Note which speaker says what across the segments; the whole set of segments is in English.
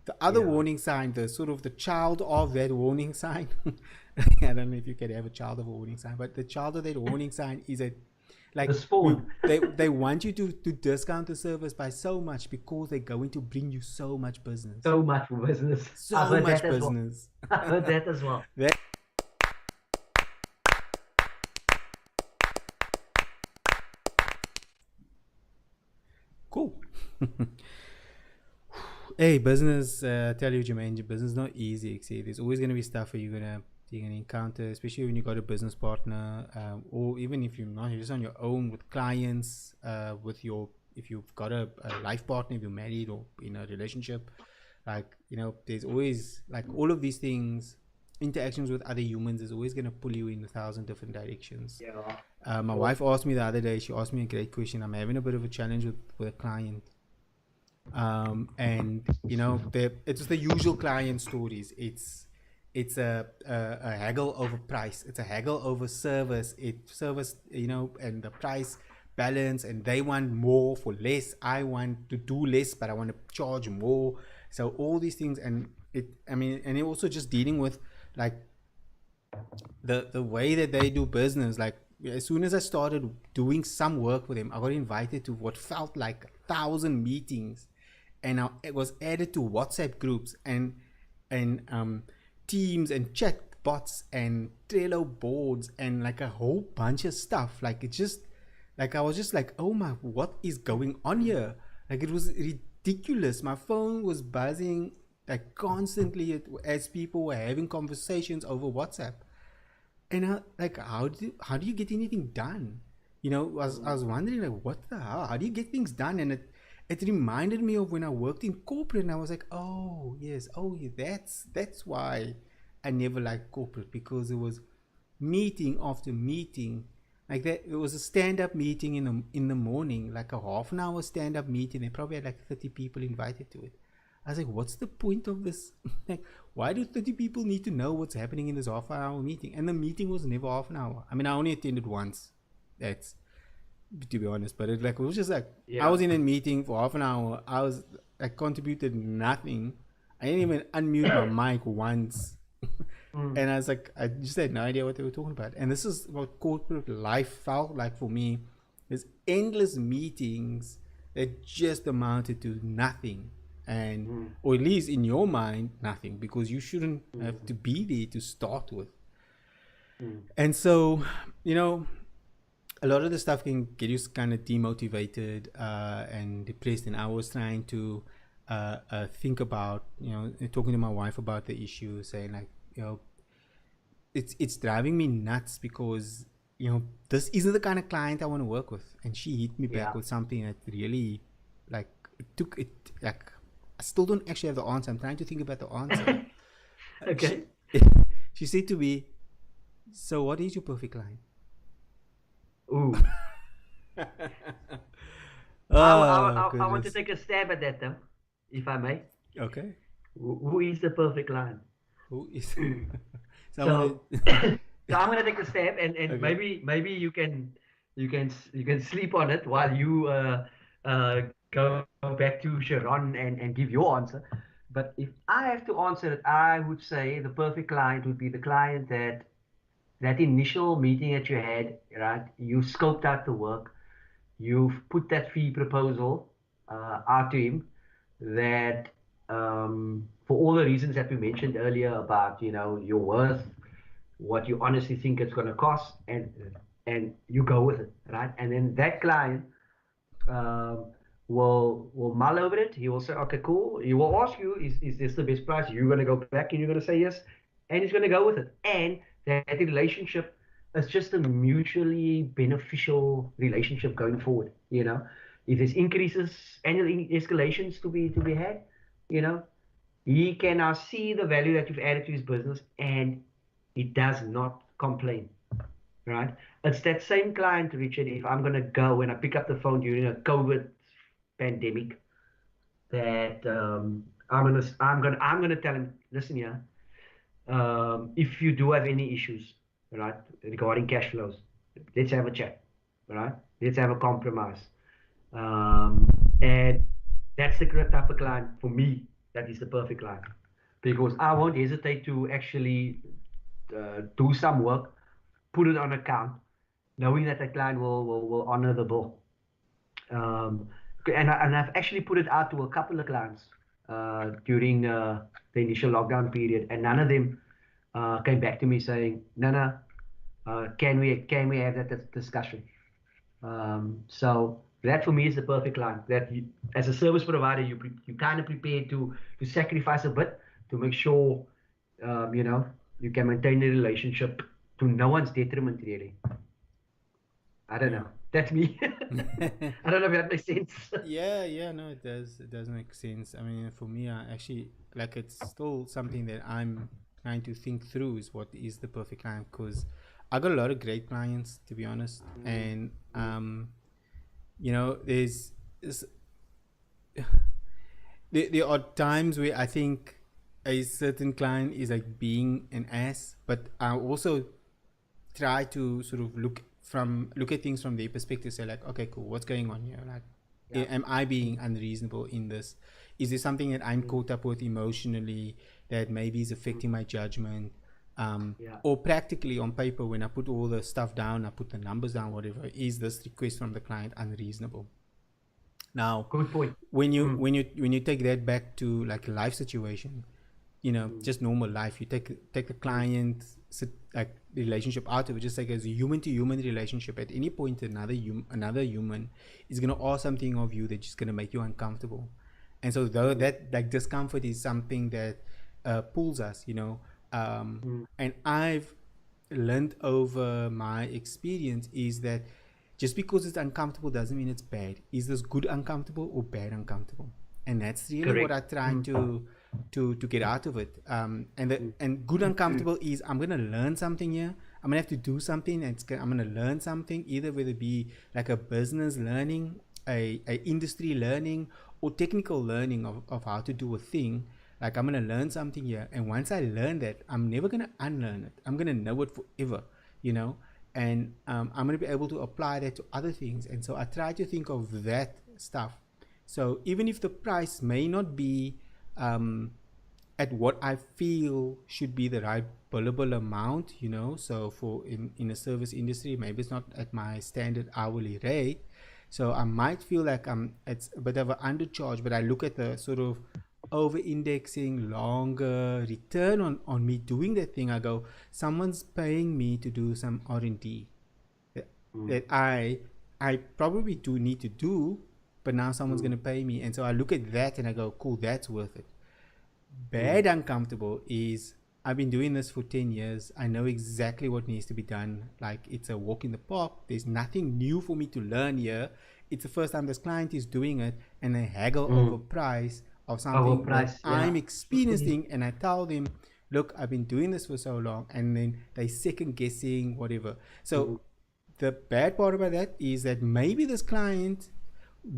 Speaker 1: The other
Speaker 2: Yeah.
Speaker 1: warning sign, the sort of the child of that warning sign. I don't know if you can have a child of a warning sign, but the child of that warning sign is that,
Speaker 2: The
Speaker 1: like,
Speaker 2: spawn.
Speaker 1: they want you to discount the service by so much because they're going to bring you so much business,
Speaker 2: So much for business. I've
Speaker 1: so
Speaker 2: heard
Speaker 1: much
Speaker 2: that as well.
Speaker 1: business.
Speaker 2: I've heard that as well.
Speaker 1: That cool. Hey, business. Tell you, Jermaine, business is not easy. See, there's always gonna be stuff that you're gonna encounter, especially when you got a business partner, or even if you're not, you're just on your own with clients, with your if you've got a life partner, if you're married or in a relationship, like there's always like all of these things. Interactions with other humans is always gonna pull you in 1,000 different directions.
Speaker 2: Yeah, of
Speaker 1: My
Speaker 2: course.
Speaker 1: wife asked me the other day. She asked me a great question. I'm having a bit of a challenge with a client, and it's the usual client stories. It's a haggle over price. It's a haggle over service. It service, and the price balance, and they want more for less. I want to do less, but I want to charge more. So all these things, and it also just dealing with like the way that they do business. Like as soon as I started doing some work with them, I got invited to what felt like 1,000 meetings, and it was added to WhatsApp groups and Teams and chat bots and Trello boards and like a whole bunch of stuff. Like it just like I was just like, oh my, what is going on here? Like it was ridiculous. My phone was buzzing like constantly as people were having conversations over WhatsApp. And like, how do you get anything done? I was wondering like, what the hell? How do you get things done? And it reminded me of when I worked in corporate, and I was like, oh yes, oh yeah, that's why I never liked corporate, because it was meeting after meeting. Like that, it was a stand-up meeting in the morning, like a half an hour stand-up meeting. They probably had like 30 people invited to it. I was like, what's the point of this? Like, why do 30 people need to know what's happening in this half an hour meeting? And the meeting was never half an hour. I mean, I only attended once. That's to be honest, but it was just like I
Speaker 2: Yeah.
Speaker 1: was in a meeting for half an hour. I contributed nothing. I didn't even unmute my mic once.
Speaker 2: Mm,
Speaker 1: And I was like, I just had no idea what they were talking about. And this is what corporate life felt like for me. There's endless meetings that just amounted to nothing. And
Speaker 2: mm,
Speaker 1: or at least in your mind, nothing, because you shouldn't have
Speaker 2: mm,
Speaker 1: to be there to start with.
Speaker 2: mm.
Speaker 1: And so, you know, a lot of the stuff can get you kind of demotivated and depressed. And I was trying to think about, talking to my wife about the issue, saying like, it's driving me nuts because this isn't the kind of client I want to work with. And she hit me back
Speaker 2: Yeah.
Speaker 1: with something that really, like, it took it, like, I still don't actually have the answer. I'm trying to think about the answer. She
Speaker 2: Okay.
Speaker 1: she said to me, so what is your perfect client?
Speaker 2: Ooh.
Speaker 1: Oh
Speaker 2: I want to
Speaker 1: goodness.
Speaker 2: take a stab at that though, if I may.
Speaker 1: Okay.
Speaker 2: Who is the perfect line?
Speaker 1: Who is someone
Speaker 2: So,
Speaker 1: that
Speaker 2: so I'm gonna take a stab, and
Speaker 1: okay.
Speaker 2: maybe you can sleep on it while you uh, go back to Sharon and give your answer. But if I have to answer it, I would say the perfect client would be the client that initial meeting that you had, right? You scoped out the work, you've put that fee proposal out to him, that for all the reasons that we mentioned earlier about your worth, what you honestly think it's going to cost, and you go with it, right? And then that client um, will mull over it. He will say, okay, cool. He will ask you, is this the best price? You're going to go back and you're going to say yes, and he's going to go with it. And that relationship is just a mutually beneficial relationship going forward. If there's increases, annual escalations to be had, you know, he can now see the value that you've added to his business, and he does not complain, right? It's that same client, Richard. If I'm gonna go and I pick up the phone during a COVID pandemic, that I'm gonna tell him, listen here, if you do have any issues, right, regarding cash flows, let's have a chat, right? Let's have a compromise, and that's the type of client for me. that is the perfect client. Because I won't hesitate to actually do some work, put it on account, knowing that the client will honor the bill. Um, and I've actually put it out to a couple of clients during the initial lockdown period, and none of them came back to me saying, Nana, can we have that discussion? So that for me is the perfect line. That you, as a service provider, you kind of prepared to sacrifice a bit to make sure you know you can maintain the relationship to no one's detriment, really. I don't
Speaker 1: Yeah.
Speaker 2: know. That's me. I don't know if that makes sense.
Speaker 1: Yeah, yeah, no, it does. It does make sense. I mean, for me, I actually like it's still something that I'm trying to think through is what is the perfect client because I got a lot of great clients to be honest,
Speaker 2: Mm,
Speaker 1: and
Speaker 2: mm,
Speaker 1: there's there are times where I think a certain client is like being an ass, but I also try to sort of look at things from their perspective. Say like, okay, cool, what's going on here? Like,
Speaker 2: yeah.
Speaker 1: am I being unreasonable in this? Is there something that I'm
Speaker 2: Mm,
Speaker 1: caught up with emotionally that maybe is
Speaker 2: mm,
Speaker 1: affecting my judgment?
Speaker 2: yeah.
Speaker 1: Or practically on paper, when I put all the stuff down, I put the numbers down, whatever. Is this request from the client unreasonable? Now,
Speaker 2: Good point.
Speaker 1: when you
Speaker 2: Mm,
Speaker 1: when you when you take that back to like a life situation,
Speaker 2: mm,
Speaker 1: just normal life, you take the
Speaker 2: mm,
Speaker 1: client like relationship out of it, just like as a human to human relationship. At any point, another human is gonna ask something of you that's just gonna make you uncomfortable, and so though
Speaker 2: mm,
Speaker 1: that like discomfort is something that pulls us,
Speaker 2: mm,
Speaker 1: and I've learned over my experience is that just because it's uncomfortable doesn't mean it's bad. Is this good uncomfortable or bad uncomfortable? And that's really what
Speaker 2: correct.
Speaker 1: I try
Speaker 2: Mm,
Speaker 1: to get out of it.
Speaker 2: mm,
Speaker 1: And good
Speaker 2: mm, mm,
Speaker 1: uncomfortable is I'm gonna learn something here. I'm gonna have to do something, and I'm gonna learn something, either whether it be like a business learning, a industry learning, or technical learning of how to do a thing. Like I'm gonna learn something here, and once I learn that, I'm never gonna unlearn it. I'm gonna know it forever, you know. And I'm gonna be able to apply that to other things. And so I try to think of that stuff. So even if the price may not be um, at what I feel should be the right billable amount, so for in a service industry, maybe it's not at my standard hourly rate. So I might feel like it's a bit of an undercharge, but I look at the sort of over indexing longer return on me doing that thing. I go, someone's paying me to do some R&D that,
Speaker 2: mm,
Speaker 1: that I probably do need to do, but now someone's going
Speaker 2: mm,
Speaker 1: to pay me. And so I look at that and I go, cool, that's worth it.
Speaker 2: mm,
Speaker 1: Bad uncomfortable is I've been doing this for 10 years. I know exactly what needs to be done. Like it's a walk in the park. There's nothing new for me to learn here. It's the first time this client is doing it and they haggle over
Speaker 2: mm.
Speaker 1: price of something that
Speaker 2: Overpriced,
Speaker 1: I'm
Speaker 2: yeah.
Speaker 1: experiencing, and I tell them, look, I've been doing this for so long, and then they second guessing whatever. So
Speaker 2: Mm,
Speaker 1: the bad part about that is that maybe this client,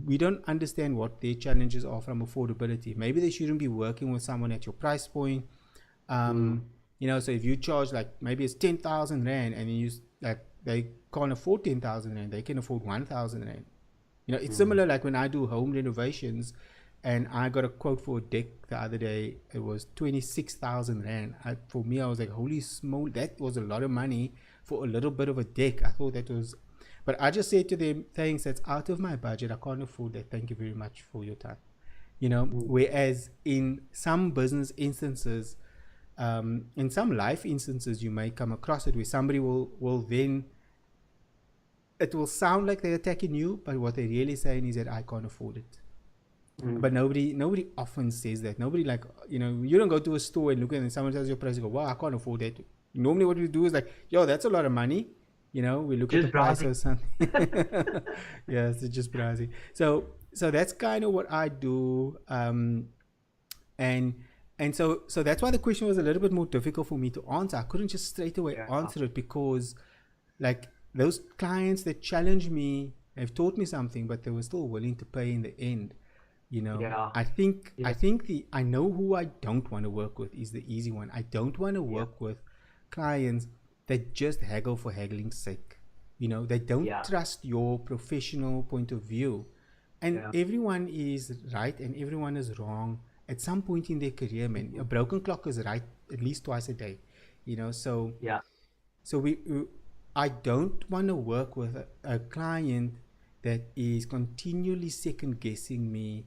Speaker 1: we don't understand what their challenges are from affordability. Maybe they shouldn't be working with someone at your price point.
Speaker 2: mm,
Speaker 1: So if you charge like maybe it's 10,000 rand, and you like they can't afford 10,000 rand, they can afford 1,000 rand. It's
Speaker 2: mm,
Speaker 1: similar like when I do home renovations, and I got a quote for a deck the other day. It was 26,000 rand. For me, I was like, holy smoke, that was a lot of money for a little bit of a deck. I thought that was, but I just said to them, thanks, that's out of my budget. I can't afford that. Thank you very much for your time.
Speaker 2: mm,
Speaker 1: Whereas in some business instances, in some life instances, you may come across it where somebody will then, it will sound like they're attacking you, but what they're really saying is that I can't afford it.
Speaker 2: mm.
Speaker 1: But nobody often says that. Nobody, like, you don't go to a store and look and someone tells your price, you go, wow, I can't afford that. Normally what we do is like, yo, that's a lot of money. We look at the
Speaker 2: Just
Speaker 1: price
Speaker 2: browsing.
Speaker 1: of something. Yeah, it's just browsing. So that's kind of what I do. And so that's why the question was a little bit more difficult for me to answer. I couldn't just straight away
Speaker 2: Yeah,
Speaker 1: answer it because, like, those clients that challenge me have taught me something, but they were still willing to pay in the end.
Speaker 2: yeah,
Speaker 1: I know who I don't want to work with is the easy one. I don't want to
Speaker 2: yeah,
Speaker 1: work with clients that just haggle for haggling's sake. They don't
Speaker 2: yeah,
Speaker 1: trust your professional point of view. And
Speaker 2: yeah.
Speaker 1: everyone is right and everyone is wrong at some point in their career, man, a broken clock is right at least twice a day, you know. So
Speaker 2: Yeah.
Speaker 1: I don't want to work with a client that is continually second guessing me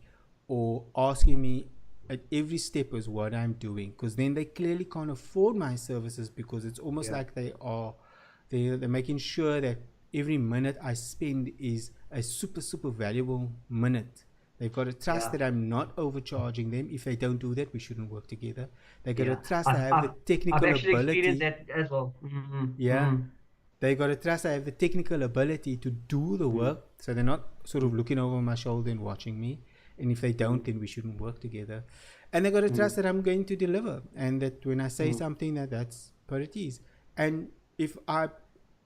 Speaker 1: or asking me at every step is what I'm doing, because then they clearly can't afford my services, because it's almost
Speaker 2: Yeah.
Speaker 1: like they're making sure that every minute I spend is a super valuable minute. They've got to trust
Speaker 2: Yeah.
Speaker 1: that I'm not overcharging them. If they don't do that, we shouldn't work together. They got to
Speaker 2: Yeah.
Speaker 1: trust I
Speaker 2: I've
Speaker 1: have the
Speaker 2: I've I've
Speaker 1: technical
Speaker 2: actually experienced
Speaker 1: ability.
Speaker 2: that as well.
Speaker 1: Yeah, they got to trust I have the technical ability to do the
Speaker 2: Mm,
Speaker 1: work, so they're not sort of looking over my shoulder and watching me. And if they don't,
Speaker 2: mm,
Speaker 1: then we shouldn't work together. And they got to
Speaker 2: mm,
Speaker 1: trust that I'm going to deliver, and that when I say
Speaker 2: mm,
Speaker 1: something, that's what it is. And if I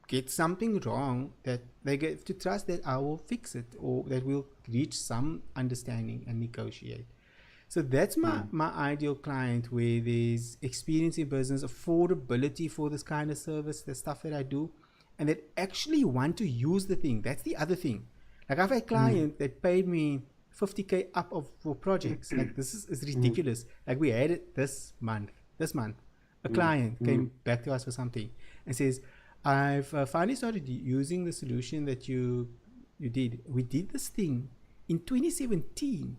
Speaker 1: get something wrong, that they get to trust that I will fix it, or that we'll reach some understanding and negotiate. So that's
Speaker 2: mm.
Speaker 1: my ideal client, where there's experience in business, affordability for this kind of service, the stuff that I do, and that actually want to use the thing. That's the other thing. Like I've had
Speaker 2: Mm,
Speaker 1: clients that paid me 50K up of for projects. Like this is
Speaker 2: mm,
Speaker 1: ridiculous. Like we had it this month. This month, a
Speaker 2: mm,
Speaker 1: client
Speaker 2: mm,
Speaker 1: came back to us for something and says, "I've finally started using the solution that you did. We did this thing in 2017."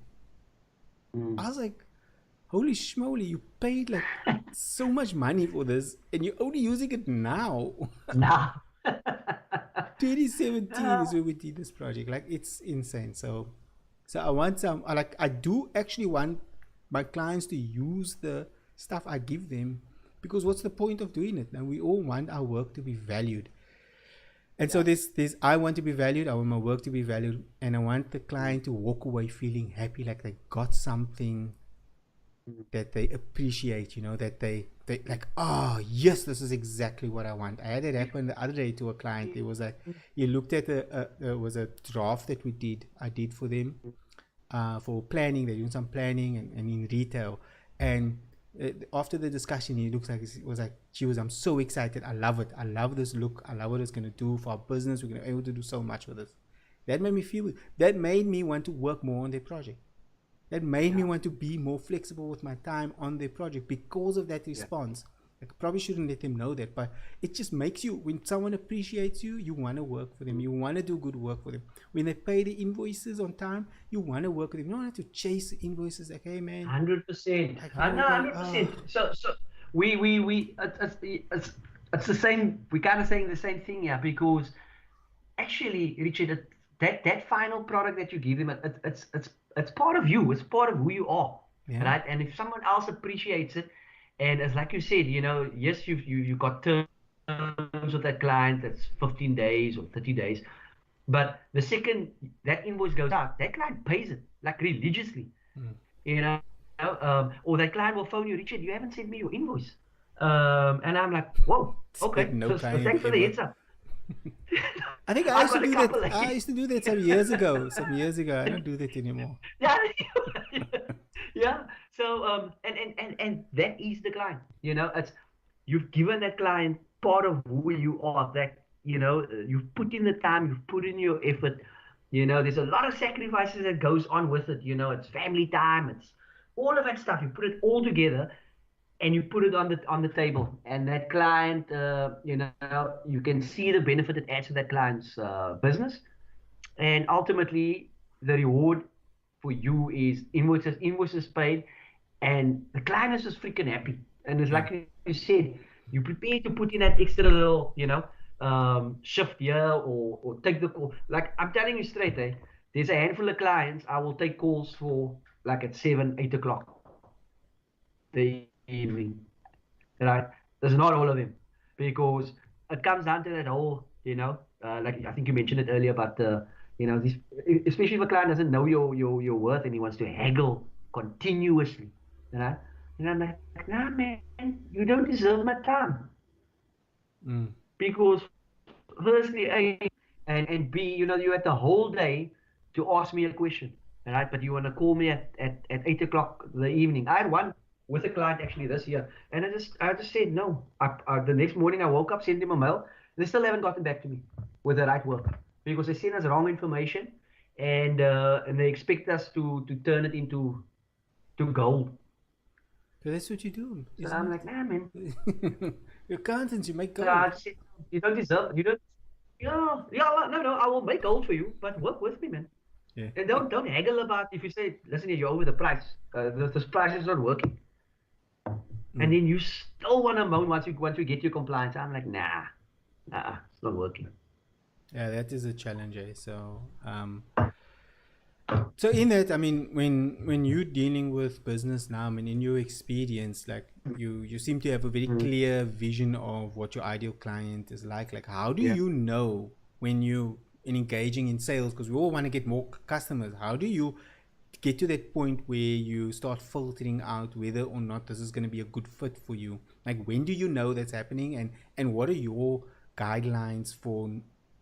Speaker 2: mm.
Speaker 1: I was like, holy schmoly, you paid like so much money for this and you're only using it now.
Speaker 2: Nah.
Speaker 1: 2017
Speaker 2: Ah,
Speaker 1: is when we did this project. Like it's insane. So I want some, I do actually want my clients to use the stuff I give them, because what's the point of doing it? And we all want our work to be valued. And so
Speaker 2: yeah.
Speaker 1: this I want to be valued, I want my work to be valued, and I want the
Speaker 2: Mm,
Speaker 1: client to walk away feeling happy, like they got something
Speaker 2: mm,
Speaker 1: that they appreciate, that they like, oh yes, this is exactly what I want. I had it happen the other day to a client. It was like, he looked at was a draft that I did for them, for planning. They're doing some planning and in retail, and after the discussion, he looks like, he was like, "Cheers, I'm so excited. I love it. I love this look. I love what it's gonna do for our business. We're gonna be able to do so much with this." That made me want to work more on their project. That made me
Speaker 2: yeah.
Speaker 1: want to be more flexible with my time on their project because of that
Speaker 2: Yeah.
Speaker 1: response. Like, I probably shouldn't let them know that, but it just makes you, when someone appreciates you, you want to work for them.
Speaker 2: Mm.
Speaker 1: You want to do good work for them. When they pay the invoices on time, you want to work with them. You don't have to chase invoices like, hey man,
Speaker 2: 100%.
Speaker 1: like how
Speaker 2: No,
Speaker 1: we going?
Speaker 2: 100%. So it's the same. We kind of saying the same thing here because actually, Richard, that final product that you give them, it's part of you. It's part of who you are,
Speaker 1: Yeah.
Speaker 2: right? And if someone else appreciates it, and as like you said, yes, you got terms with that client that's 15 days or 30 days, but the second that invoice goes out, that client pays it like religiously,
Speaker 1: Mm.
Speaker 2: you know. Or that client will phone you, Richard, you haven't sent me your invoice. And I'm like, whoa,
Speaker 1: Like
Speaker 2: okay,
Speaker 1: no
Speaker 2: so
Speaker 1: client
Speaker 2: thanks for the
Speaker 1: ever.
Speaker 2: heads up.
Speaker 1: I think I
Speaker 2: I've
Speaker 1: used to
Speaker 2: got a
Speaker 1: do that.
Speaker 2: couple of
Speaker 1: I used to do that some years ago. Some years ago. I don't do that anymore.
Speaker 2: yeah, yeah. So and that is the client. It's you've given that client part of who you are. That you've put in the time, you've put in your effort. There's a lot of sacrifices that goes on with it. It's family time. It's all of that stuff. You put it all together and you put it on the table. And that client, you can see the benefit it adds to that client's business. And ultimately, the reward for you is invoices paid, and the client is just freaking happy. And it's
Speaker 1: Yeah.
Speaker 2: like you said, you prepare to put in that extra little, shift here or take the call. Like I'm telling you straight, there's a handful of clients I will take calls for like at 7, 8 o'clock the evening, right? There's not all of them because it comes down to that whole, like I think you mentioned it earlier, but this, especially if a client doesn't know your worth and he wants to haggle continuously, you know, and I'm like, nah, man, you don't deserve my time
Speaker 1: Mm.
Speaker 2: because firstly, A, and B, you had the whole day to ask me a question, right? But you want to call me at 8 o'clock the evening. I had one with a client actually this year, and I just said no. The next morning I woke up, sent him a mail. They still haven't gotten back to me with the right work because they sent us wrong information, and they expect us to turn it into to gold.
Speaker 1: But that's what you do,
Speaker 2: So I'm
Speaker 1: isn't
Speaker 2: like, nah, man,
Speaker 1: it? You're accountants, you make
Speaker 2: I
Speaker 1: gold.
Speaker 2: said, you don't deserve, you don't, yeah, yeah, no, no, I will make gold for you, but work with me, man.
Speaker 1: Yeah.
Speaker 2: And don't haggle about if you say, listen, you're over the price. This price is not working. And
Speaker 1: Mm.
Speaker 2: then you still want to moan once you get your compliance. I'm like, nah, it's not working.
Speaker 1: Yeah, that is a challenge, eh? So in that, I mean, when you're dealing with business now, I mean, in your experience, like you seem to have a very
Speaker 2: Mm,
Speaker 1: clear vision of what your ideal client is like. Like, how do
Speaker 2: yeah.
Speaker 1: you know when you in engaging in sales? Because we all want to get more customers. How do you get to that point where you start filtering out whether or not this is going to be a good fit for you? Like, when do you know that's happening, and what are your guidelines for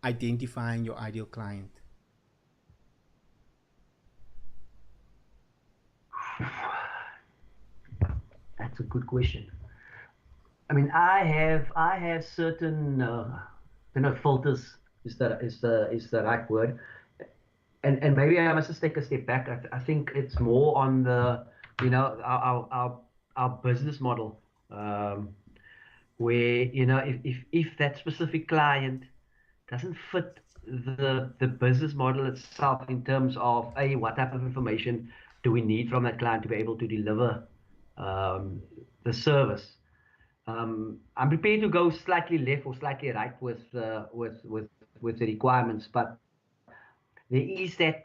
Speaker 1: identifying your ideal client?
Speaker 2: That's a good question. I mean, I have certain filters is the right word. And maybe I must just take a step back. I think it's more on the our business model, um, where if that specific client doesn't fit the business model itself in terms of what type of information do we need from that client to be able to deliver um, the service. I'm prepared to go slightly left or slightly right with the requirements, but there is that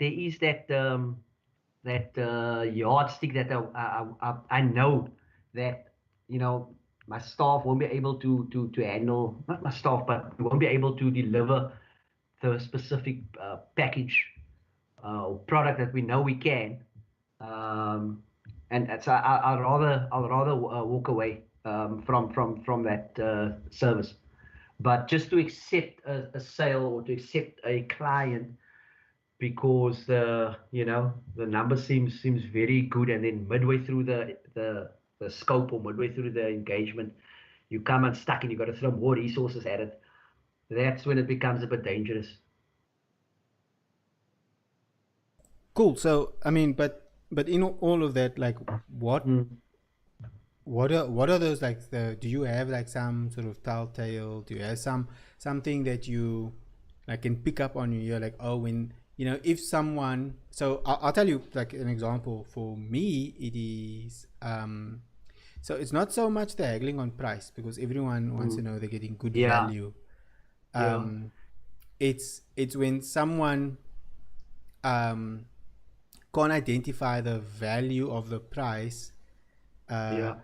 Speaker 2: yardstick that I know that you know my staff won't be able to handle, not my staff, but we won't be able to deliver the specific package or product that we know we can. Um, and so I'll rather walk away from that service. But just to accept a sale or to accept a client because the number seems very good, and then midway through the scope or midway through the engagement, you come unstuck and you got to throw more resources at it. That's when it becomes a bit dangerous.
Speaker 1: Cool. So I mean, but in all of that, like, what
Speaker 2: Mm,
Speaker 1: what are those, like, the do you have like some sort of telltale? Do you have something that you like can pick up on? You're like, oh, when if someone. So I'll tell you like an example. For me, it is so it's not so much the haggling on price, because everyone wants to
Speaker 2: mm.
Speaker 1: know they're getting good
Speaker 2: Yeah,
Speaker 1: value.
Speaker 2: yeah,
Speaker 1: Um, it's when someone um can't identify the value of the price. uh,
Speaker 2: yeah.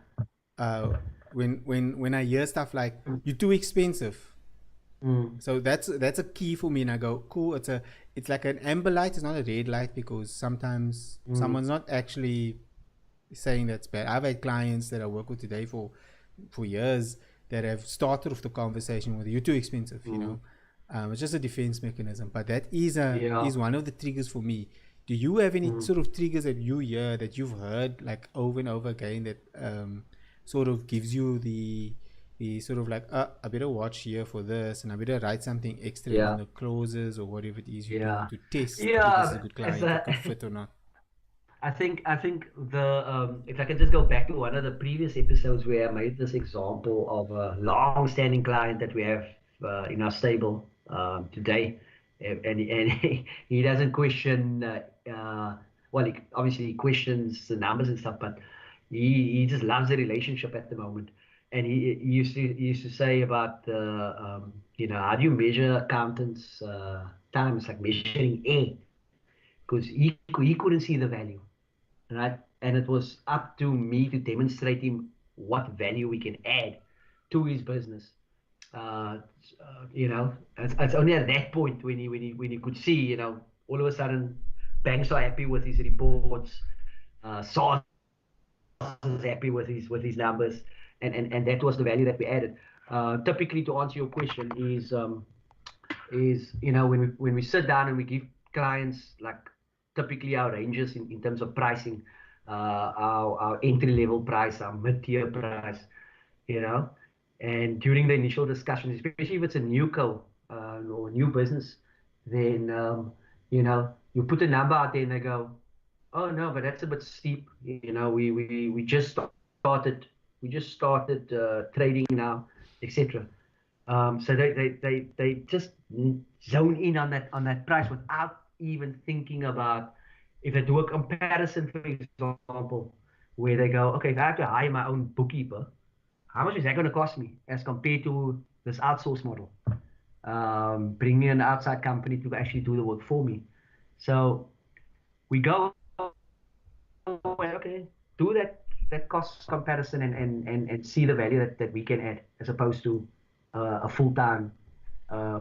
Speaker 1: uh, when I hear stuff like "you're too expensive,"
Speaker 2: Mm,
Speaker 1: so that's a key for me, and I go, cool. It's like an amber light. It's not a red light, because sometimes
Speaker 2: mm,
Speaker 1: someone's not actually saying that's bad. I've had clients that I work with today for years that have started off the conversation with "you're too expensive,"
Speaker 2: mm.
Speaker 1: It's just a defense mechanism, but that is
Speaker 2: Yeah.
Speaker 1: one of the triggers for me. Do you have any
Speaker 2: Mm.
Speaker 1: sort of triggers that you hear that you've heard like over and over again that sort of gives you the sort of like, I better watch here for this, and I better write something extra in
Speaker 2: Yeah.
Speaker 1: the clauses or whatever it is you're doing
Speaker 2: Yeah.
Speaker 1: to test if this is a
Speaker 2: Yeah.
Speaker 1: good
Speaker 2: As
Speaker 1: client, a
Speaker 2: a,
Speaker 1: good fit or not?
Speaker 2: I think the if I can just go back to one of the previous episodes where I made this example of a long-standing client that we have in our stable today, and he doesn't question. Well, obviously he questions the numbers and stuff, but he just loves the relationship at the moment. And he used to say about how do you measure accountants' time? It's like measuring air, because he couldn't see the value, right? And it was up to me to demonstrate him what value we can add to his business. Uh, it's only at that point when he could see, all of a sudden, banks are happy with his reports, SARS is happy with his numbers, and that was the value that we added. Typically, to answer your question, is when we sit down and we give clients, like, typically our ranges in terms of pricing, our entry level price, our mid-tier price, you know and during the initial discussions, especially if it's a new or new business, then you put a number out there and they go, Oh no, but that's a bit steep. You know, we just started trading now, etc. So they just zone in on that price without even thinking about if they do a comparison, for example, where they go, okay, if I have to hire my own bookkeeper, how much is that going to cost me as compared to this outsource model? Bring me an outside company to actually do the work for me. So we go, okay, do that cost comparison and see the value that we can add as opposed to a full-time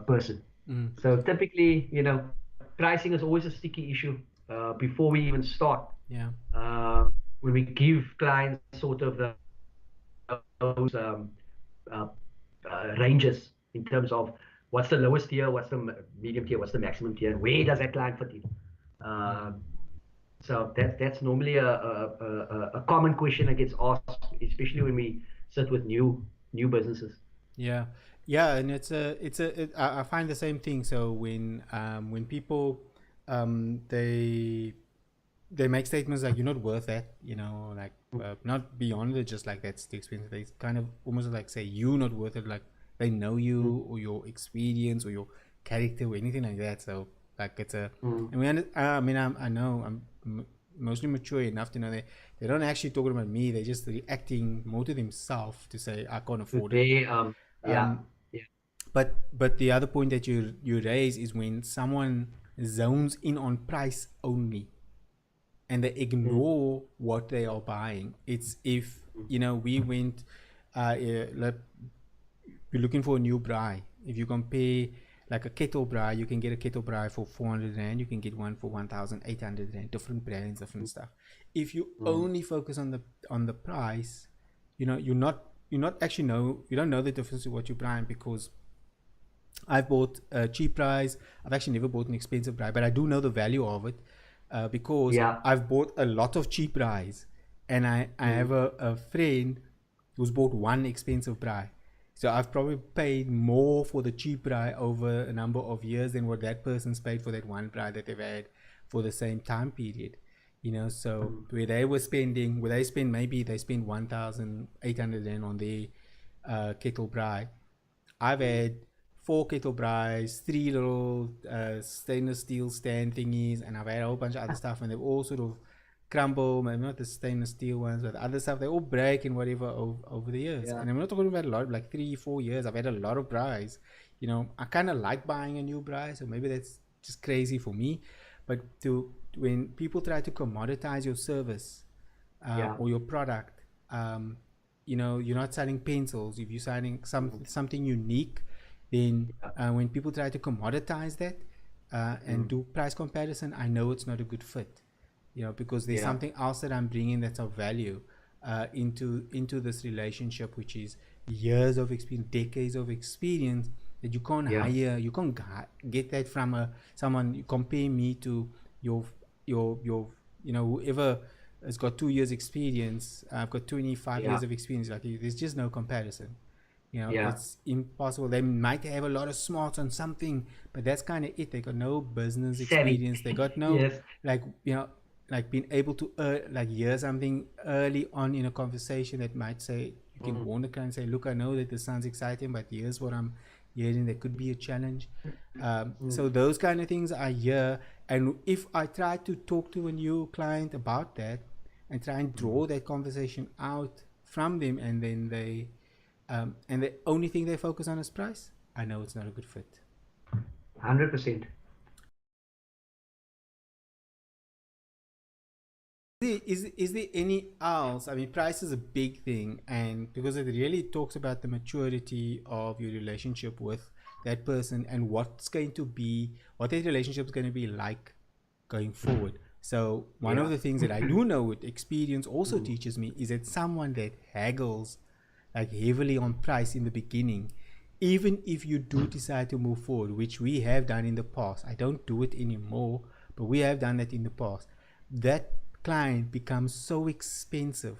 Speaker 2: person.
Speaker 1: Mm.
Speaker 2: So typically, pricing is always a sticky issue before we even start.
Speaker 1: Yeah.
Speaker 2: Uh, when we give clients sort of those uh, ranges in terms of what's the lowest tier, what's the medium tier, what's the maximum tier, and where does that client fit in.
Speaker 1: Mm.
Speaker 2: So that's normally a common question that gets asked, especially when we sit with new businesses.
Speaker 1: Yeah, yeah, and I find the same thing. So when people they make statements like you're not worth that, like not beyond it, just like that's the experience. They kind of almost like say you're not worth it, like they know
Speaker 2: Mm,
Speaker 1: you or your experience or your character or anything like that. So like
Speaker 2: mm.
Speaker 1: and I mean, I know mostly mature enough to know they don't actually talking about me. They're just reacting more to themselves to say I can't
Speaker 2: So
Speaker 1: afford it.
Speaker 2: they, yeah,
Speaker 1: Um,
Speaker 2: yeah,
Speaker 1: but the other point that you raise is when someone zones in on price only and they
Speaker 2: mm,
Speaker 1: ignore what they are buying. It's if
Speaker 2: mm,
Speaker 1: we went like you're looking for a new braai. If you compare like a kettle braai, you can get a kettle braai for 400 rand. You can get one for 1,800 rand. Different brands, different stuff. If you
Speaker 2: mm.
Speaker 1: only focus on the price, you're not actually you don't know the difference of what you're buying because I've bought a cheap price. I've actually never bought an expensive price, but I do know the value of it because
Speaker 2: Yeah,
Speaker 1: I've bought a lot of cheap rice, and I
Speaker 2: mm,
Speaker 1: have a friend who's bought one expensive braai. So I've probably paid more for the cheap braai over a number of years than what that person's paid for that one braai that they've had for the same time period. So
Speaker 2: mm,
Speaker 1: where they spend maybe they spend 1,800 rand on their kettle braai. I've
Speaker 2: mm.
Speaker 1: had four kettle braais, three little stainless steel stand thingies, and I've had a whole bunch of other stuff, and they've all sort of crumble. Maybe not the stainless steel ones, but other stuff. They all break and whatever over the years.
Speaker 2: Yeah,
Speaker 1: And I'm not talking about a lot, like 3, 4 years. I've had a lot of braais. I kind of like buying a new braai, so maybe that's just crazy for me. But when people try to commoditize your service
Speaker 2: yeah,
Speaker 1: or your product, you're not selling pencils. If you're selling
Speaker 2: mm,
Speaker 1: something unique, then
Speaker 2: yeah,
Speaker 1: when people try to commoditize that and
Speaker 2: mm,
Speaker 1: do price comparison, I know it's not a good fit. Because there's
Speaker 2: yeah,
Speaker 1: something else that I'm bringing that's of value into this relationship, which is years of experience, decades of experience that you can't
Speaker 2: yeah,
Speaker 1: hire. You can't get that from someone. You compare me to your whoever has got 2 years experience. I've got 25
Speaker 2: yeah,
Speaker 1: years of experience. Like there's just no comparison.
Speaker 2: yeah.
Speaker 1: It's impossible. They might have a lot of smarts on something, but that's kind of it. They got no business
Speaker 2: Savvy.
Speaker 1: experience. They got no
Speaker 2: Yes.
Speaker 1: like like being able to like hear something early on in a conversation that might say you can
Speaker 2: Mm,
Speaker 1: warn the client and say, look, I know that this sounds exciting, but here's what I'm hearing. There could be a challenge.
Speaker 2: mm,
Speaker 1: So those kind of things I hear, and if I try to talk to a new client about that and try and
Speaker 2: mm.
Speaker 1: draw that conversation out from them, and then and the only thing they focus on is price, I know it's not a good fit.
Speaker 2: 100%.
Speaker 1: Is there any else? I mean, price is a big thing, and because it really talks about the maturity of your relationship with that person and what that relationship is going to be like going forward. So one of
Speaker 2: Yeah.
Speaker 1: the things that I do know with experience also
Speaker 2: Mm,
Speaker 1: teaches me is that someone that haggles like heavily on price in the beginning, even if you do decide to move forward, which we have done in the past. I don't do it anymore, but we have done that in the past. That client becomes so expensive.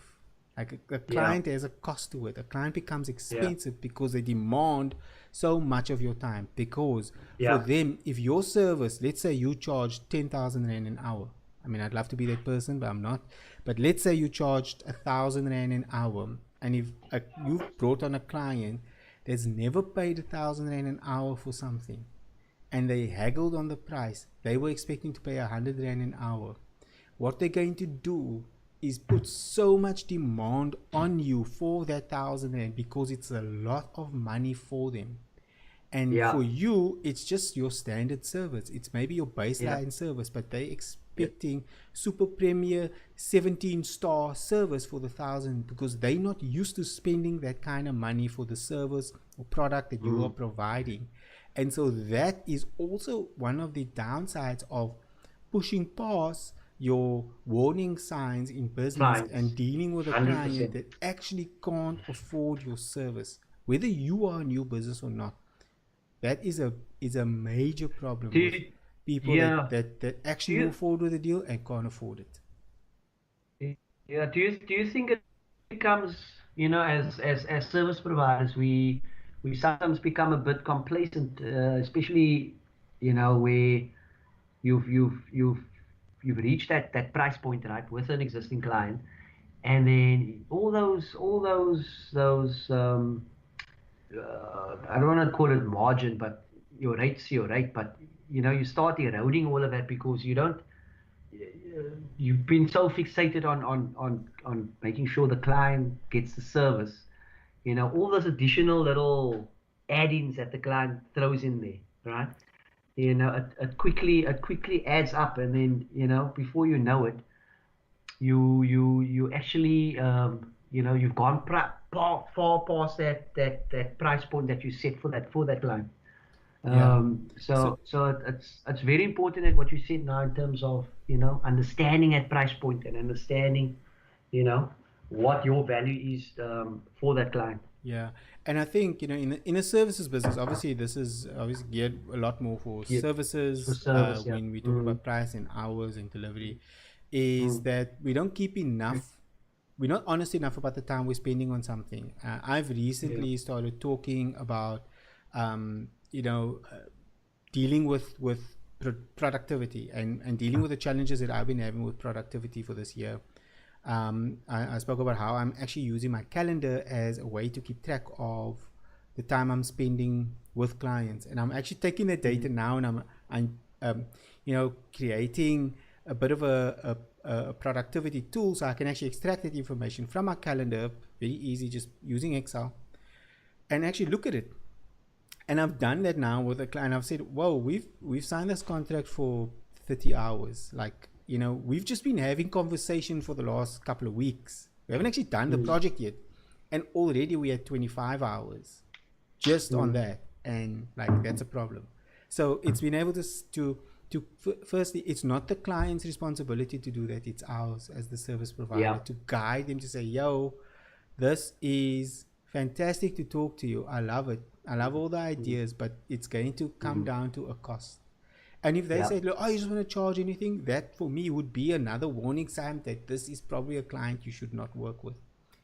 Speaker 1: Like a
Speaker 2: yeah,
Speaker 1: client has a cost to it. A client becomes
Speaker 2: yeah,
Speaker 1: expensive because they demand so much of your time. Because for
Speaker 2: yeah.
Speaker 1: them, if your service, let's say you charge 10,000 rand an hour, I mean, I'd love to be that person, but I'm not. But let's say you charged 1,000 rand an hour, and if you've brought on a client that's never paid 1,000 rand an hour for something, and they haggled on the price, they were expecting to pay 100 rand an hour. What they're going to do is put so much demand on you for that 1,000 rand because it's a lot of money for them. And
Speaker 2: Yeah.
Speaker 1: for you, it's just your standard service. It's maybe your
Speaker 2: Yeah.
Speaker 1: baseline service, but they
Speaker 2: Yeah.
Speaker 1: expecting super premier 17-star service for the 1,000 because they're not used to spending that kind of money for the service or product that you are
Speaker 2: Mm.
Speaker 1: providing. And so that is also one of the downsides of pushing past your warning signs in business and
Speaker 2: Clients.
Speaker 1: dealing with a client
Speaker 2: 100%.
Speaker 1: that actually can't afford your service, whether you are a new business or not. That is a major problem
Speaker 2: Do
Speaker 1: with
Speaker 2: you,
Speaker 1: people
Speaker 2: yeah.
Speaker 1: that
Speaker 2: Do
Speaker 1: actually move
Speaker 2: you,
Speaker 1: forward with the deal and can't afford it.
Speaker 2: yeah, do you think it becomes, as service providers, we sometimes become a bit complacent, especially, where you've you've reached that price point, right, with an existing client, and then all those I don't want to call it margin, but your rate's your rate, but you start eroding all of that because you've been so fixated on making sure the client gets the service. All those additional little add-ins that the client throws in there, right? It quickly adds up, and then before you know it, you actually you've gone far past that price point that you set for that line.
Speaker 1: Yeah. So
Speaker 2: It's very important that what you said now in terms of understanding that price point and understanding you know what your value is for that client.
Speaker 1: yeah, and I think in a services business, obviously this is obviously geared a lot more for
Speaker 2: Yeah, for
Speaker 1: services.
Speaker 2: service, yeah.
Speaker 1: When we talk
Speaker 2: Mm,
Speaker 1: about price and hours and delivery, is
Speaker 2: mm,
Speaker 1: that we don't keep enough. We're not honest enough about the time we're spending on something. I've
Speaker 2: yeah.
Speaker 1: recently started talking about, you know, dealing with productivity and dealing with the challenges that I've been having with productivity for this year. I spoke about how I'm actually using my calendar as a way to keep track of the time I'm spending with clients, and I'm actually taking that data
Speaker 2: Mm,
Speaker 1: now, and I'm creating a bit of a productivity tool so I can actually extract that information from my calendar, very easy, just using Excel, and actually look at it. And I've done that now with a client. I've said, "Whoa, we've signed this contract for 30 hours. Like, we've just been having conversation for the last couple of weeks. We haven't actually done the
Speaker 2: mm,
Speaker 1: project yet, and already we had 25 hours just on
Speaker 2: mm.
Speaker 1: that, and like that's a problem." So it's been able to firstly, it's not the client's responsibility to do that. It's ours as the service provider
Speaker 2: Yeah.
Speaker 1: to guide them to say, "Yo, this is fantastic to talk to you. I love it. I love all the
Speaker 2: Mm,
Speaker 1: ideas, but it's going to come
Speaker 2: mm.
Speaker 1: down to a cost." And if they
Speaker 2: Yeah.
Speaker 1: say, "Look, I just want to charge anything," that for me would be another warning sign that this is probably a client you should not work with.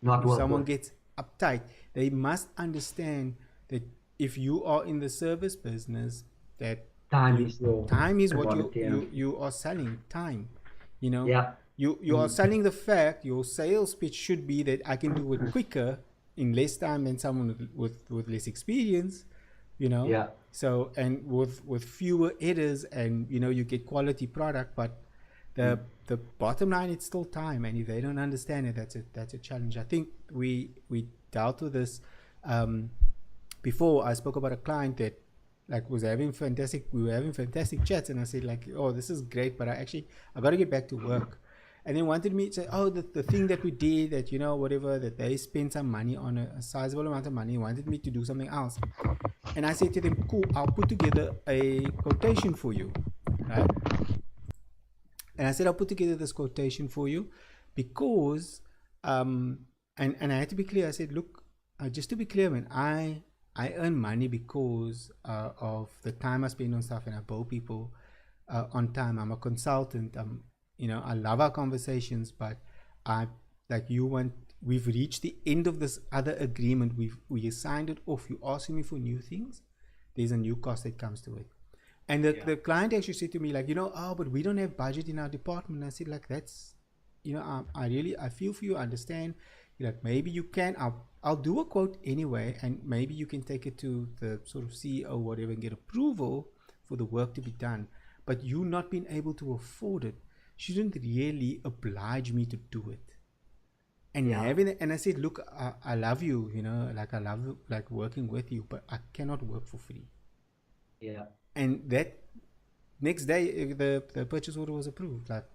Speaker 2: Not
Speaker 1: If
Speaker 2: work
Speaker 1: someone
Speaker 2: with.
Speaker 1: gets uptight, they must understand that if you are in the service business, that
Speaker 2: Time
Speaker 1: you
Speaker 2: is your
Speaker 1: time is what
Speaker 2: commodity. Yeah.
Speaker 1: you are selling. Time, you know,
Speaker 2: Yeah.
Speaker 1: you are
Speaker 2: Mm,
Speaker 1: selling the fact. Your sales pitch should be that I can do it quicker in less time than someone with less experience, you know.
Speaker 2: yeah.
Speaker 1: So, and with fewer errors, and you get quality product, but
Speaker 2: Mm,
Speaker 1: the bottom line, it's still time, and if they don't understand it, that's a challenge. I think we dealt with this before. I spoke about a client that like was having fantastic we were having fantastic chats, and I said like, "Oh, this is great, but I got to get back to work." And then wanted me to say, "Oh, the thing that we did, that whatever, that they spent some money on a sizable amount of money, wanted me to do something else." And I said to them, "Cool, I'll put together a quotation for you," right? And I said, "I'll put together this quotation for you because," and I had to be clear. I said, "Look, just to be clear, man, I earn money because of the time I spend on stuff, and I bill people on time. I'm a consultant. I love our conversations, but I like you want. We've reached the end of this other agreement. We signed it off. You asking me for new things. There's a new cost that comes to it." And
Speaker 2: Yeah.
Speaker 1: the client actually said to me, like, oh, but we don't have budget in our department. I said, like, that's, I really, I feel for you, I understand. Like, maybe you can, I'll do a quote anyway, and maybe you can take it to the sort of CEO or whatever and get approval for the work to be done. But you not being able to afford it shouldn't really oblige me to do it. And
Speaker 2: Yeah.
Speaker 1: having it, and I said, look, I love you, like I love like working with you, but I cannot work for free.
Speaker 2: Yeah.
Speaker 1: And that next day the purchase order was approved, like,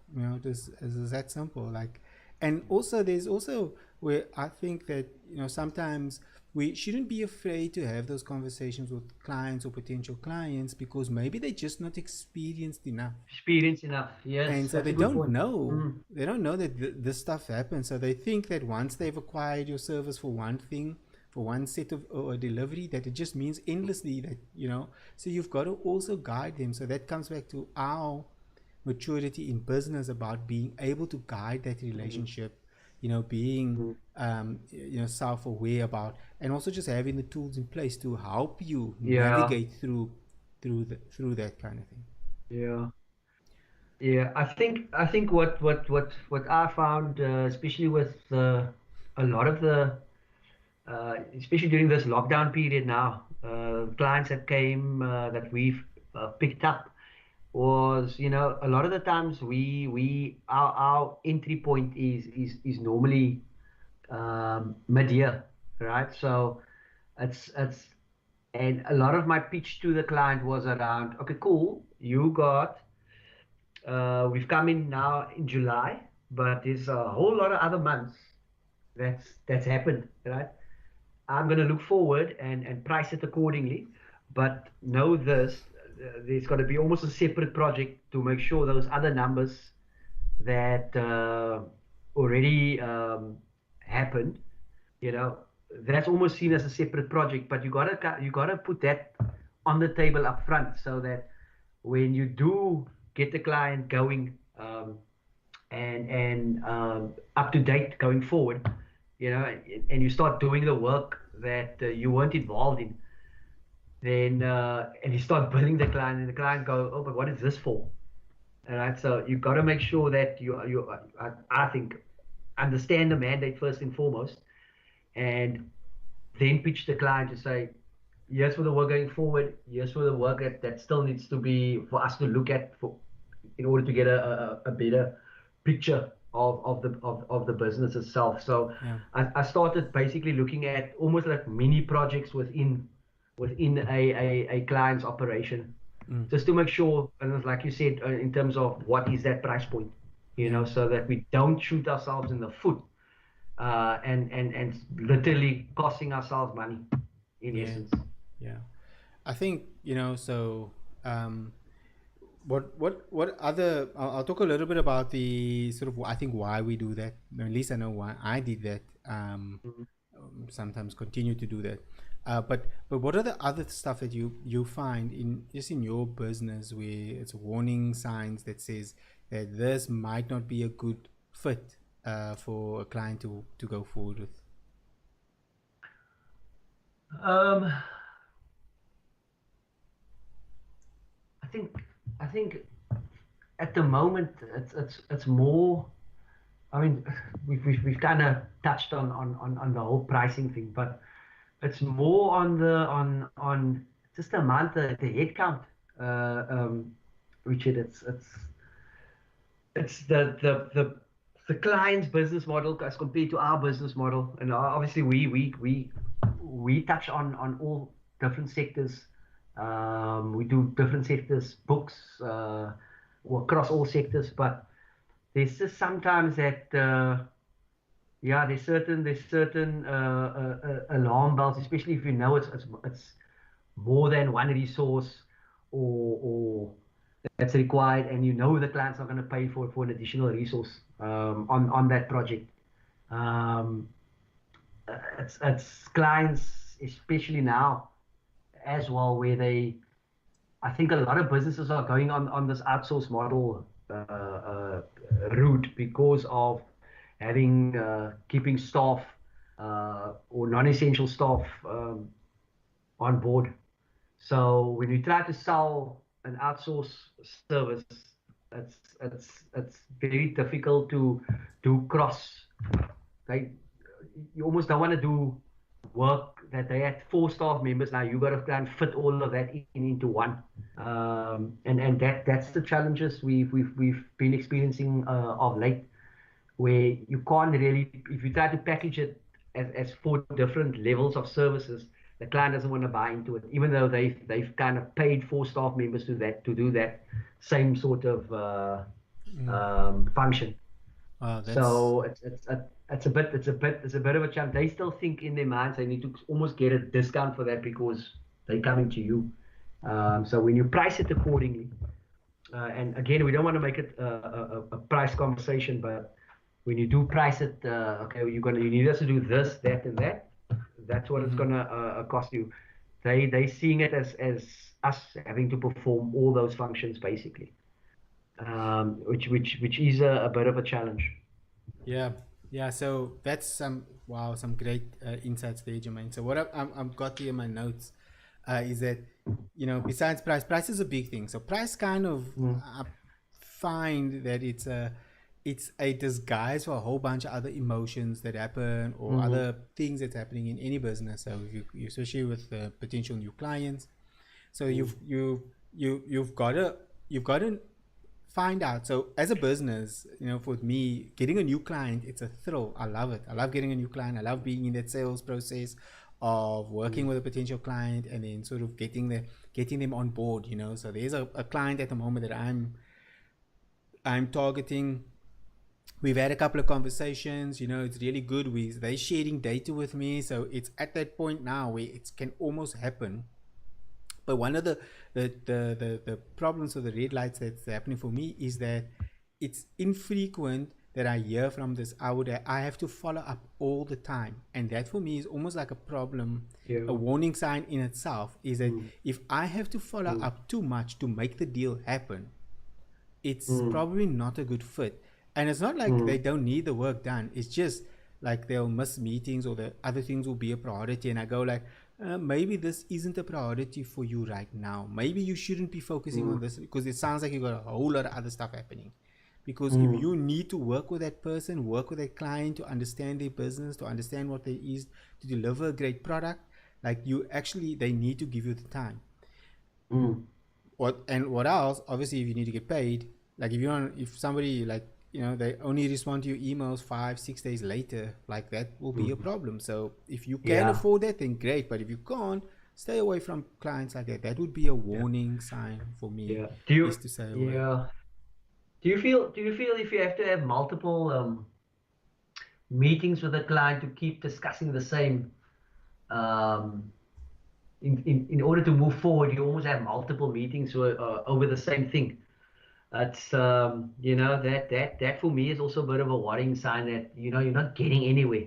Speaker 1: just as that simple, like. And also there's also where I think that, sometimes we shouldn't be afraid to have those conversations with clients or potential clients, because maybe they're just not experienced enough,
Speaker 2: Experience enough.
Speaker 1: and
Speaker 2: Yes,
Speaker 1: so
Speaker 2: that's
Speaker 1: they
Speaker 2: a good
Speaker 1: don't
Speaker 2: point.
Speaker 1: know
Speaker 2: Mm.
Speaker 1: they don't know that this stuff happens. So they think that once they've acquired your service for one thing, for one set of or a delivery, that it just means endlessly, that, so you've got to also guide them. So that comes back to our maturity in business, about being able to guide that
Speaker 2: Mm.
Speaker 1: relationship, being
Speaker 2: Mm.
Speaker 1: self-aware about, and also just having the tools in place to help you
Speaker 2: Yeah.
Speaker 1: navigate through that kind of thing.
Speaker 2: Yeah. Yeah. I think what I found, especially with a lot of the especially during this lockdown period now, clients that came that we've picked up was, a lot of the times our entry point is normally mid-year, right? So it's and a lot of my pitch to the client was around, okay, cool, we've come in now in July, but there's a whole lot of other months that's happened, right? I'm going to look forward and price it accordingly. But know this, there's got to be almost a separate project to make sure those other numbers that already happened, you know, that's almost seen as a separate project. But you gotta put that on the table up front, so that when you do get the client going, and up to date going forward, and you start doing the work that you weren't involved in, then and you start billing the client, and the client go, oh, but what is this for? All right, so you got to make sure that I think, understand the mandate first and foremost, and then pitch the client to say, yes, for the work going forward, yes, for the work that still needs to be for us to look at, for in order to get a better picture of the business itself. So
Speaker 1: Yeah.
Speaker 2: I started basically looking at almost like mini projects within a client's operation,
Speaker 1: Mm.
Speaker 2: just to make sure, and it's like you said, in terms of what is that price point,
Speaker 1: Yeah.
Speaker 2: so that we don't shoot ourselves in the foot, and literally costing ourselves money, in
Speaker 1: Yeah.
Speaker 2: essence.
Speaker 1: Yeah. I think, so, um what other, I'll talk a little bit about the sort of, I think, why we do that. At least I know why I did that.
Speaker 2: Mhm.
Speaker 1: Sometimes continue to do that. But what are the other stuff that you find in just in your business, where it's warning signs that says that this might not be a good fit for a client to go forward with?
Speaker 2: Um, I think I think at the moment it's more. I mean, we've kind of touched on the whole pricing thing, but it's more on just the amount, the headcount, Richard. It's the client's business model as compared to our business model, and obviously we touch on all different sectors. We do different sectors, books, or across all sectors, but there's just sometimes that yeah, there's certain alarm bells, especially if you know it's more than one resource, or that's required, and the client's not going to pay for an additional resource on that project. Um, it's clients, especially now as well, where I think a lot of businesses are going on this outsource model route, because of having keeping staff or non-essential staff on board. So when we try to sell an outsource service, it's very difficult to do cross. They You almost don't want to do work that they had four staff members. Now you got to try and fit all of that in into one. And that's the challenges we've been experiencing of late, where you can't really, if you try to package it as four different levels of services, the client doesn't want to buy into it, even though they've kind of paid four staff members to do that same sort of function.
Speaker 1: That's
Speaker 2: So it's a bit of a challenge. They still think in their minds they need to almost get a discount for that because they're coming to you. So when you price it accordingly, and again, we don't want to make it a price conversation, but when you do price it, okay, you need us to do this, that, and that. That's what it's gonna cost you. They seeing it as us having to perform all those functions basically, which is a bit of a challenge.
Speaker 1: yeah, yeah. So that's some great insights there, Jermaine. So what I've got here in my notes is that besides price is a big thing. So price kind of I find that it's a disguise for a whole bunch of other emotions that happen or other things that's happening in any business. So if you especially with potential new clients, so you've got to find out. So as a business, for me, getting a new client, it's a thrill. I love it. I love getting a new client. I love being in that sales process of working with a potential client and then sort of getting them on board. So there's a client at the moment that I'm targeting. We've had a couple of conversations. It's really good. They sharing data with me, so it's at that point now where it can almost happen. But one of the problems with the red lights that's happening for me is that it's infrequent that I hear from this hour that I have to follow up all the time. And that for me is almost like a problem,
Speaker 2: Yeah.
Speaker 1: a warning sign in itself, is that if I have to follow up too much to make the deal happen, it's probably not a good fit. And it's not like they don't need the work done. It's just like they'll miss meetings or the other things will be a priority. And I go like, maybe this isn't a priority for you right now. Maybe you shouldn't be focusing on this because it sounds like you got a whole lot of other stuff happening. Because if you need to work with that person, work with that client to understand their business, to understand what there is, to deliver a great product, like they need to give you the time. What else? Obviously, if you need to get paid, like if somebody like they only respond to your emails 5-6 days later, like that will be a problem. So if you can
Speaker 2: Yeah.
Speaker 1: afford that, then great. But if you can't, stay away from clients like that. That would be a warning sign for me,
Speaker 2: Yeah.
Speaker 1: is to stay away.
Speaker 2: Yeah. Do you feel if you have to have multiple meetings with a client to keep discussing the same, um, in order to move forward, you almost have multiple meetings over the same thing. That's that for me is also a bit of a worrying sign that you're not getting anywhere.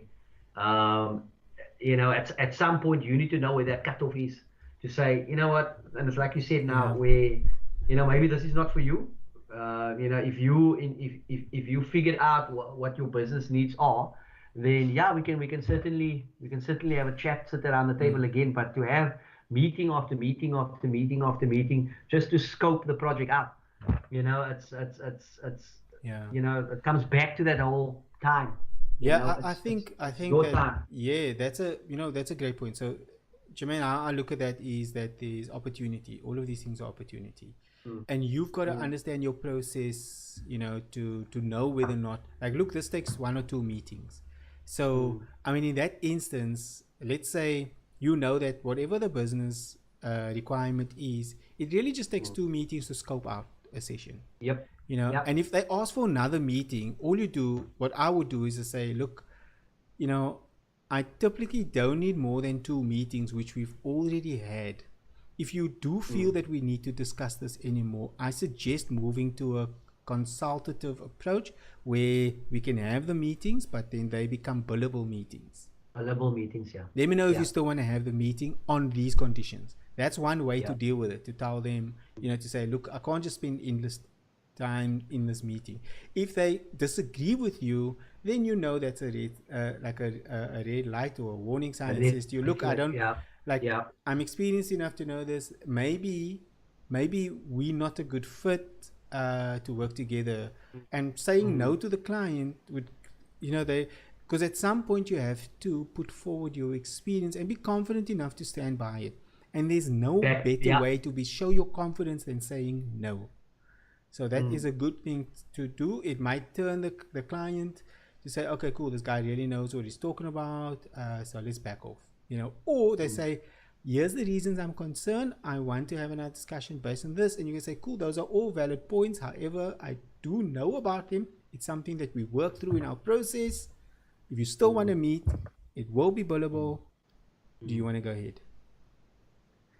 Speaker 2: Um, at some point you need to know where that cutoff is to say, you know what, and it's like you said now,
Speaker 1: Yeah.
Speaker 2: where maybe this is not for you. If you figured out what your business needs are, then yeah, we can certainly have a chat, sit around the table again. But to have meeting after meeting after meeting after meeting just to scope the project out, it's
Speaker 1: Yeah.
Speaker 2: it comes back to that whole time.
Speaker 1: Yeah, I
Speaker 2: It's
Speaker 1: think I think
Speaker 2: your
Speaker 1: that
Speaker 2: time.
Speaker 1: yeah, that's a great point. So, Jermaine, I look at that is that there's opportunity. All of these things are opportunity,
Speaker 2: Mm,
Speaker 1: and you've got to
Speaker 2: mm,
Speaker 1: understand your process. To know whether or not, like, look, this takes 1 or 2 meetings. So,
Speaker 2: mm,
Speaker 1: I mean, in that instance, let's say that whatever the business requirement is, it really just takes
Speaker 2: mm.
Speaker 1: 2 meetings to scope out a session.
Speaker 2: Yep.
Speaker 1: And
Speaker 2: Yep.
Speaker 1: if they ask for another meeting, what I would do is to say, look, you know I typically don't need more than 2 meetings, which we've already had. If you do feel
Speaker 2: Mm,
Speaker 1: that we need to discuss this anymore, I suggest moving to a consultative approach where we can have the meetings but then they become billable meetings.
Speaker 2: Available meetings. Yeah.
Speaker 1: Let me know if you
Speaker 2: Yeah.
Speaker 1: still want to have the meeting on these conditions. That's one way to
Speaker 2: Yeah.
Speaker 1: deal with it, to tell them, to say, look, I can't just spend endless time in this meeting. If they disagree with you, then that's a red, like a red light or a warning sign
Speaker 2: A
Speaker 1: that
Speaker 2: red
Speaker 1: says to you,
Speaker 2: red
Speaker 1: look, I
Speaker 2: flag.
Speaker 1: don't,
Speaker 2: Yeah.
Speaker 1: like,
Speaker 2: Yeah.
Speaker 1: I'm experienced enough to know this. Maybe maybe we're not a good fit to work together. And saying no
Speaker 2: Mm.
Speaker 1: to the client would, they, because at some point you have to put forward your experience and be confident enough to stand by it. And there's no
Speaker 2: Back,
Speaker 1: better
Speaker 2: yeah.
Speaker 1: way to be show your confidence than saying no. So that is
Speaker 2: Mm.
Speaker 1: a good thing to do. It might turn the client to say, okay, cool, this guy really knows what he's talking about, so let's back off. Or they
Speaker 2: Mm.
Speaker 1: say, here's the reasons I'm concerned. I want to have another discussion based on this. And you can say, cool, those are all valid points. However, I do know about him. It's something that we work through in our process. If you still want
Speaker 2: Mm.
Speaker 1: to meet, it will be billable. Do you
Speaker 2: Mm.
Speaker 1: want to go ahead?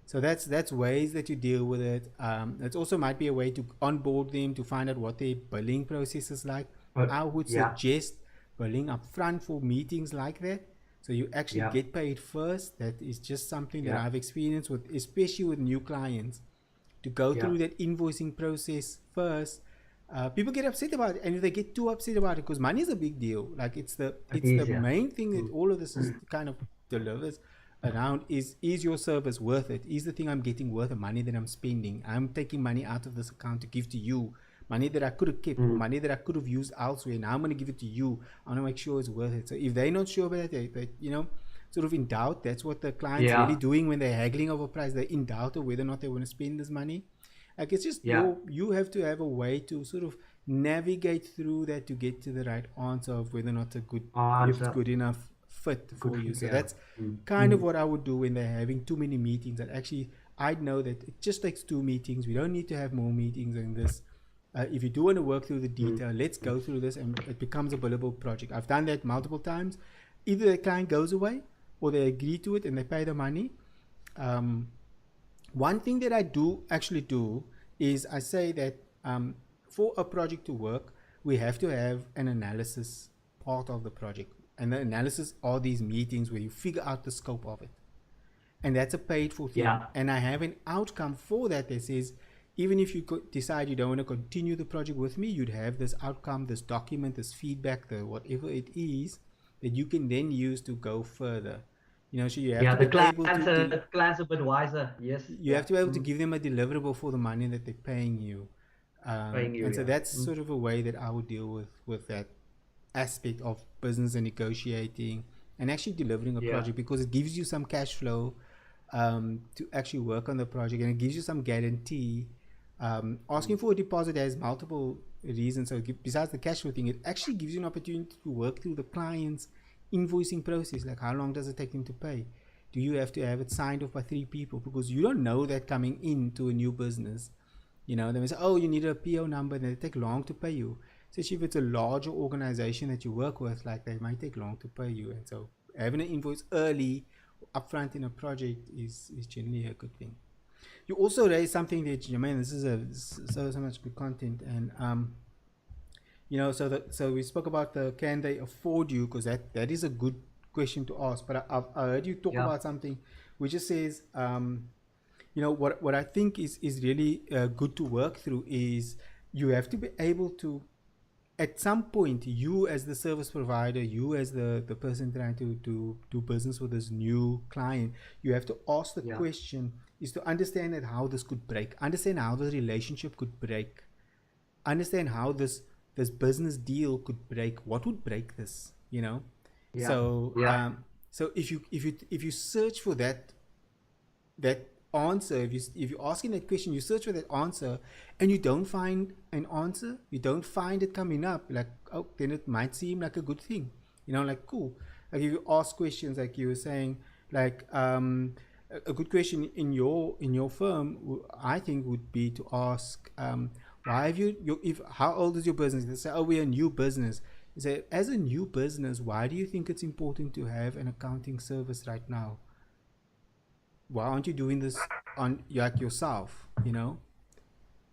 Speaker 1: So that's ways that you deal with it. It also might be a way to onboard them to find out what their billing process is like.
Speaker 2: But
Speaker 1: I would
Speaker 2: yeah,
Speaker 1: suggest billing upfront for meetings like that, so you actually
Speaker 2: yeah,
Speaker 1: get paid first. That is just something that
Speaker 2: yeah,
Speaker 1: I've experienced with, especially with new clients, to go
Speaker 2: yeah.
Speaker 1: through that invoicing process first. People get upset about it, and if they get too upset about it, because money is a big deal. Like
Speaker 2: It
Speaker 1: it's the
Speaker 2: is, yeah.
Speaker 1: main thing that
Speaker 2: Mm.
Speaker 1: all of this is kind of delivers around is your service worth it? Is the thing I'm getting worth the money that I'm spending? I'm taking money out of this account to give to you, money that I could have kept or
Speaker 2: Mm.
Speaker 1: money that I could have used elsewhere. Now I'm going to give it to you. I want to make sure it's worth it. So if they're not sure about it, they sort of in doubt. That's what the client's really
Speaker 2: Yeah,
Speaker 1: doing when they're haggling over price. They're in doubt of whether or not they want to spend this money. Like it's just
Speaker 2: yeah.
Speaker 1: you have to have a way to sort of navigate through that to get to the right answer of whether or not a good if it's
Speaker 2: Answer.
Speaker 1: good enough fit
Speaker 2: Good
Speaker 1: for you.
Speaker 2: food,
Speaker 1: So
Speaker 2: yeah.
Speaker 1: that's
Speaker 2: Mm.
Speaker 1: kind of
Speaker 2: Mm.
Speaker 1: what I would do when they're having too many meetings. And actually, I'd know that it just takes 2 meetings. We don't need to have more meetings than this. If you do want to work through the
Speaker 2: Mm.
Speaker 1: detail, let's go through this and it becomes a billable project. I've done that multiple times. Either the client goes away or they agree to it and they pay the money. Um, One thing that I do actually do is I say that for a project to work, we have to have an analysis part of the project. And the analysis are these meetings where you figure out the scope of it. And that's a paid for thing.
Speaker 2: Yeah.
Speaker 1: And I have an outcome for that that says, even if you decide you don't want to continue the project with me, you'd have this outcome, this document, this feedback, the whatever it is that you can then use to go further. So you have
Speaker 2: Yeah,
Speaker 1: to
Speaker 2: the
Speaker 1: be able
Speaker 2: client's
Speaker 1: to
Speaker 2: client's a bit wiser. Yes.
Speaker 1: you
Speaker 2: Yeah.
Speaker 1: have to be able to
Speaker 2: Mm.
Speaker 1: give them a deliverable for the money that they're paying you,
Speaker 2: Paying you,
Speaker 1: and so
Speaker 2: yeah.
Speaker 1: that's
Speaker 2: Mm.
Speaker 1: sort of a way that I would deal with that aspect of business and negotiating and actually delivering a
Speaker 2: Yeah.
Speaker 1: project, because it gives you some cash flow to actually work on the project, and it gives you some guarantee. Asking
Speaker 2: Mm.
Speaker 1: for a deposit has multiple reasons. So besides the cash flow thing, it actually gives you an opportunity to work through the client's invoicing process. Like, how long does it take them to pay? Do you have to have it signed off by 3 people? Because you don't know that coming into a new business. They may say, oh, you need a PO number, and they take long to pay you. Especially if it's a larger organization that you work with, like, they might take long to pay you. And so having an invoice early, upfront in a project is generally a good thing. You also raised something that, Jermaine, this is so much good content. And so we spoke about the can they afford you, because that is a good question to ask. But I heard you talk
Speaker 2: Yeah.
Speaker 1: about something which just says, what I think is really good to work through is you have to be able to, at some point, you as the service provider, you as the person trying to do business with this new client, you have to ask the
Speaker 2: Yeah.
Speaker 1: question is to understand that how this could break, understand how the relationship could break, understand how this business deal could break. What would break this?
Speaker 2: Yeah.
Speaker 1: So
Speaker 2: Yeah.
Speaker 1: if you search for that answer, if you're asking that question, you search for that answer and you don't find an answer, you don't find it coming up, like, oh, then it might seem like a good thing, like, cool. Like, if you ask questions, like you were saying, like, a good question in your firm, I think, would be to ask, why have if how old is your business? They say, oh, we're a new business. You say, as a new business, why do you think it's important to have an accounting service right now? Why aren't you doing this on, like, yourself? And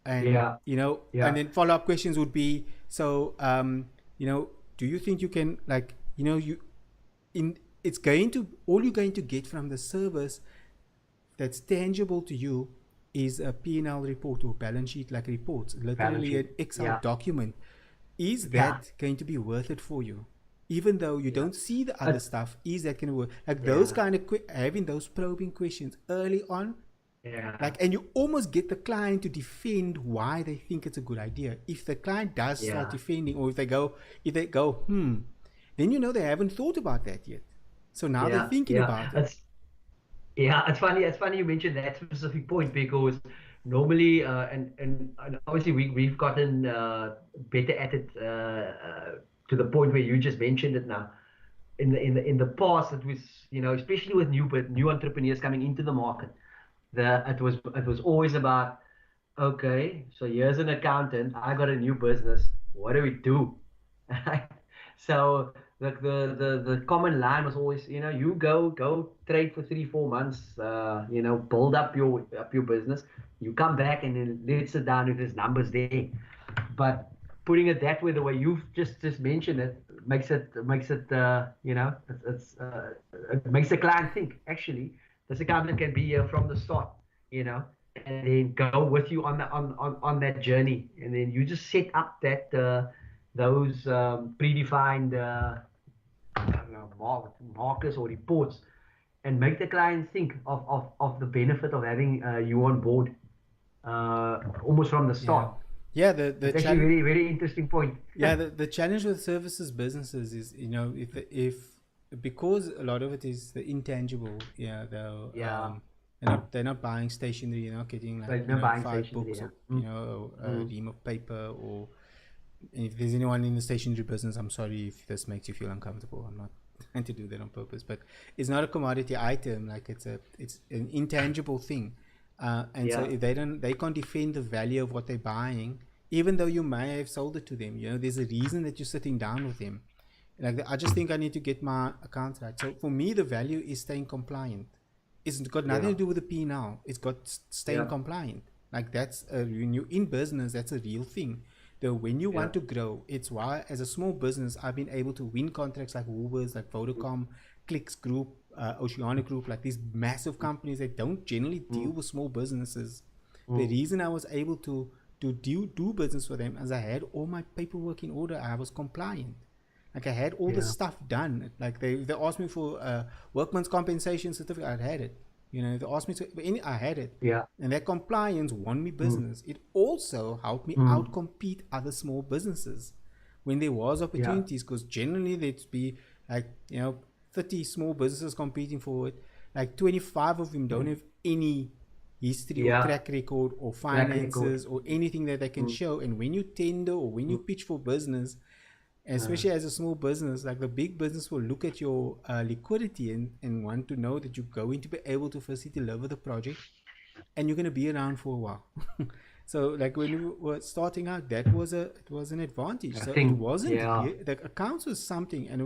Speaker 2: Yeah.
Speaker 1: and
Speaker 2: Yeah.
Speaker 1: then follow-up questions would be, so do you think you can, like, you in it's going to all you're going to get from the service that's tangible to you is a P&L report or balance sheet, like reports,
Speaker 2: Balance
Speaker 1: literally
Speaker 2: sheet.
Speaker 1: an Excel
Speaker 2: Yeah.
Speaker 1: document. Is
Speaker 2: Yeah.
Speaker 1: that going to be worth it for you? Even though you
Speaker 2: Yeah.
Speaker 1: don't see the other
Speaker 2: Uh,
Speaker 1: stuff, is that going to work? Like, those
Speaker 2: yeah.
Speaker 1: kind of having those probing questions early on
Speaker 2: Yeah.
Speaker 1: Like, and you almost get the client to defend why they think it's a good idea. If the client does start
Speaker 2: Yeah.
Speaker 1: defending, or if they go, then you know they haven't thought about that yet. So now they're
Speaker 2: Yeah.
Speaker 1: thinking
Speaker 2: Yeah.
Speaker 1: about it.
Speaker 2: It's funny. It's funny you mentioned that specific point because normally, and obviously we've gotten better at it to the point where you just mentioned it now. In the past, it was, especially with new entrepreneurs coming into the market, it was always about, okay, so here's an accountant. I got a new business. What do we do? So the common line was always, you go trade for 3 4 months, build up your business. You come back and then let's sit down if there's numbers there. But putting it that way, the way you've just mentioned it, it makes the client think, actually, this accountant can be here from the start, you know, and then go with you on that journey, and then you just set up those predefined I don't know, markers or reports, and make the client think of the benefit of having you on board almost from the
Speaker 1: Yeah,
Speaker 2: start.
Speaker 1: yeah. The
Speaker 2: It's actually a
Speaker 1: challenge.
Speaker 2: very, very interesting point.
Speaker 1: Yeah, the challenge with services businesses is, if because a lot of it is the intangible. Yeah,
Speaker 2: Yeah,
Speaker 1: they're not buying stationery. You're not getting, like,
Speaker 2: like no buying
Speaker 1: five
Speaker 2: stationery.
Speaker 1: books,
Speaker 2: Yeah.
Speaker 1: or a
Speaker 2: Mm.
Speaker 1: ream of paper. Or if there's anyone in the stationery business, I'm sorry if this makes you feel uncomfortable. I'm not trying to do that on purpose, but it's not a commodity item. Like, it's an intangible thing, and so
Speaker 2: Yeah,
Speaker 1: if they can't defend the value of what they're buying, even though you may have sold it to them. There's a reason that you're sitting down with them. Like, I just think I need to get my accounts right. So for me, the value is staying compliant. It's got nothing
Speaker 2: yeah,
Speaker 1: to do with the P now. It's got staying
Speaker 2: yeah,
Speaker 1: compliant. Like, that's when you're in business, that's a real thing. Though when you
Speaker 2: yeah.
Speaker 1: want to grow, it's why, as a small business, I've been able to win contracts like Woolworths, like Vodacom, Clicks Group, Oceanic Group, like these massive companies that don't generally deal
Speaker 2: Mm,
Speaker 1: with small businesses. The
Speaker 2: mm,
Speaker 1: reason I was able to do business for them, as I had all my paperwork in order. I was compliant. Like, I had all the
Speaker 2: yeah,
Speaker 1: stuff done. Like, they asked me for a workman's compensation certificate. I had it. They asked me to I had it.
Speaker 2: yeah.
Speaker 1: And that compliance won me
Speaker 2: Mm,
Speaker 1: business. It also helped me
Speaker 2: mm,
Speaker 1: outcompete other small businesses when there was
Speaker 2: yeah,
Speaker 1: opportunities, because generally there'd be, like, 30 small businesses competing for it. Like, 25 of them don't
Speaker 2: mm,
Speaker 1: have any history or
Speaker 2: yeah.
Speaker 1: track record or
Speaker 2: Track record.
Speaker 1: finances or anything that they can
Speaker 2: Mm,
Speaker 1: show. And when you tender or when you
Speaker 2: mm,
Speaker 1: pitch for business,
Speaker 2: uh,
Speaker 1: especially as a small business, like, the big business will look at your liquidity, and want to know that you're going to be able to firstly deliver the project, and you're going to be around for a while. So, like, when we were starting out, it was an advantage.
Speaker 2: I
Speaker 1: So it
Speaker 2: think,
Speaker 1: wasn't
Speaker 2: yeah.
Speaker 1: the accounts was something, and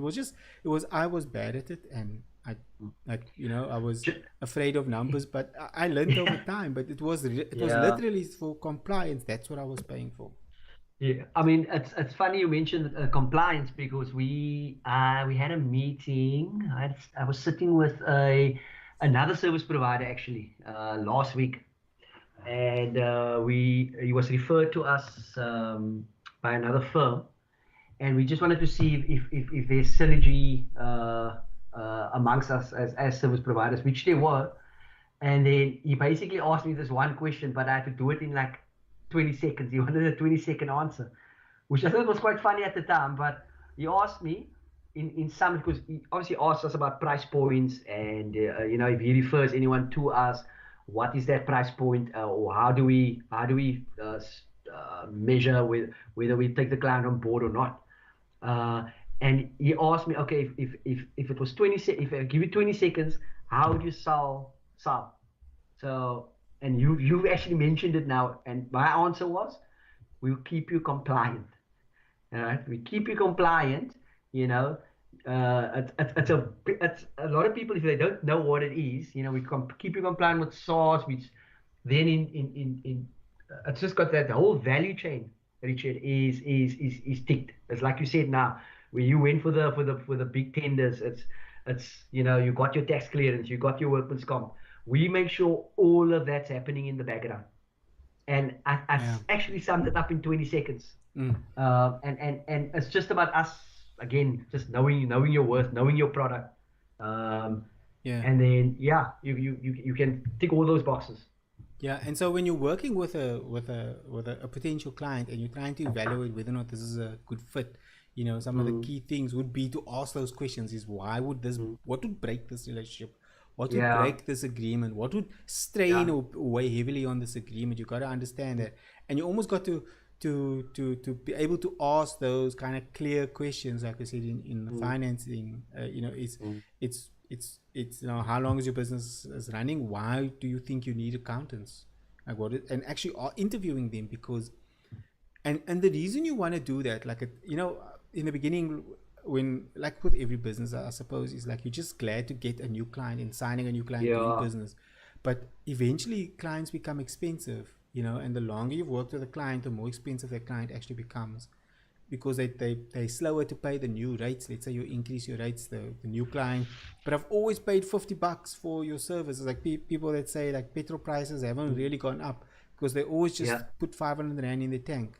Speaker 1: I was bad at it, and I was
Speaker 2: Ju-
Speaker 1: afraid of numbers, but I learned over time. But it was
Speaker 2: Yeah.
Speaker 1: literally for compliance. That's what I was paying for.
Speaker 2: Yeah, I mean, it's funny you mentioned compliance because we had a meeting. I was sitting with another service provider actually last week, and he was referred to us by another firm, and we just wanted to see if there's synergy amongst us as service providers, which there were. And then he basically asked me this one question, but I had to do it in like 20 seconds. He wanted a 20-second answer, which I thought was quite funny at the time. But he asked me in some, because he obviously asked us about price points, and if he refers anyone to us, what is that price point, or how do we measure whether we take the client on board or not. Uh, and he asked me, okay, if it was 20 if I give you 20 seconds, how would you sell? So, and you've actually mentioned it now, and my answer was, we'll keep you compliant. All right, we keep you compliant. You know, it's a lot of people, if they don't know what it is, we keep you compliant with SARS, which then it's just got that whole value chain, Richard, is ticked. It's like you said now, where you went for the big tenders. You got your tax clearance, you got your workman's comp. We make sure all of that's happening in the background, and I
Speaker 1: Yeah.
Speaker 2: actually summed it up in 20 seconds.
Speaker 1: Mm.
Speaker 2: And it's just about us, again, just knowing your worth, knowing your product, um,
Speaker 1: Yeah.
Speaker 2: and then yeah, you can tick all those boxes.
Speaker 1: Yeah, and so when you're working with a potential client and you're trying to evaluate whether or not this is a good fit, some of the
Speaker 2: Mm,
Speaker 1: key things would be to ask those questions: is why would this,
Speaker 2: mm.
Speaker 1: what would break this relationship, what would
Speaker 2: Yeah,
Speaker 1: break this agreement, what would strain
Speaker 2: yeah,
Speaker 1: or weigh heavily on this agreement. You got to understand that, and you almost got to be able to ask those kind of clear questions, like I said in the
Speaker 2: mm,
Speaker 1: financing. It's
Speaker 2: mm.
Speaker 1: how long is your business is running? Why do you think you need accountants? Like and actually are interviewing them, because and the reason you want to do that, like in the beginning, when, like with every business, I suppose, is like you're just glad to get a new client and signing a new client, doing
Speaker 2: Yeah,
Speaker 1: business. But eventually clients become expensive, and the longer you've worked with a client, the more expensive that client actually becomes, because they're slower to pay the new rates. Let's say you increase your rates, the new client, but I've always paid $50 for your services. Like people that say like petrol prices haven't
Speaker 2: mm,
Speaker 1: really gone up, because they always just
Speaker 2: yeah,
Speaker 1: put 500 rand in the tank.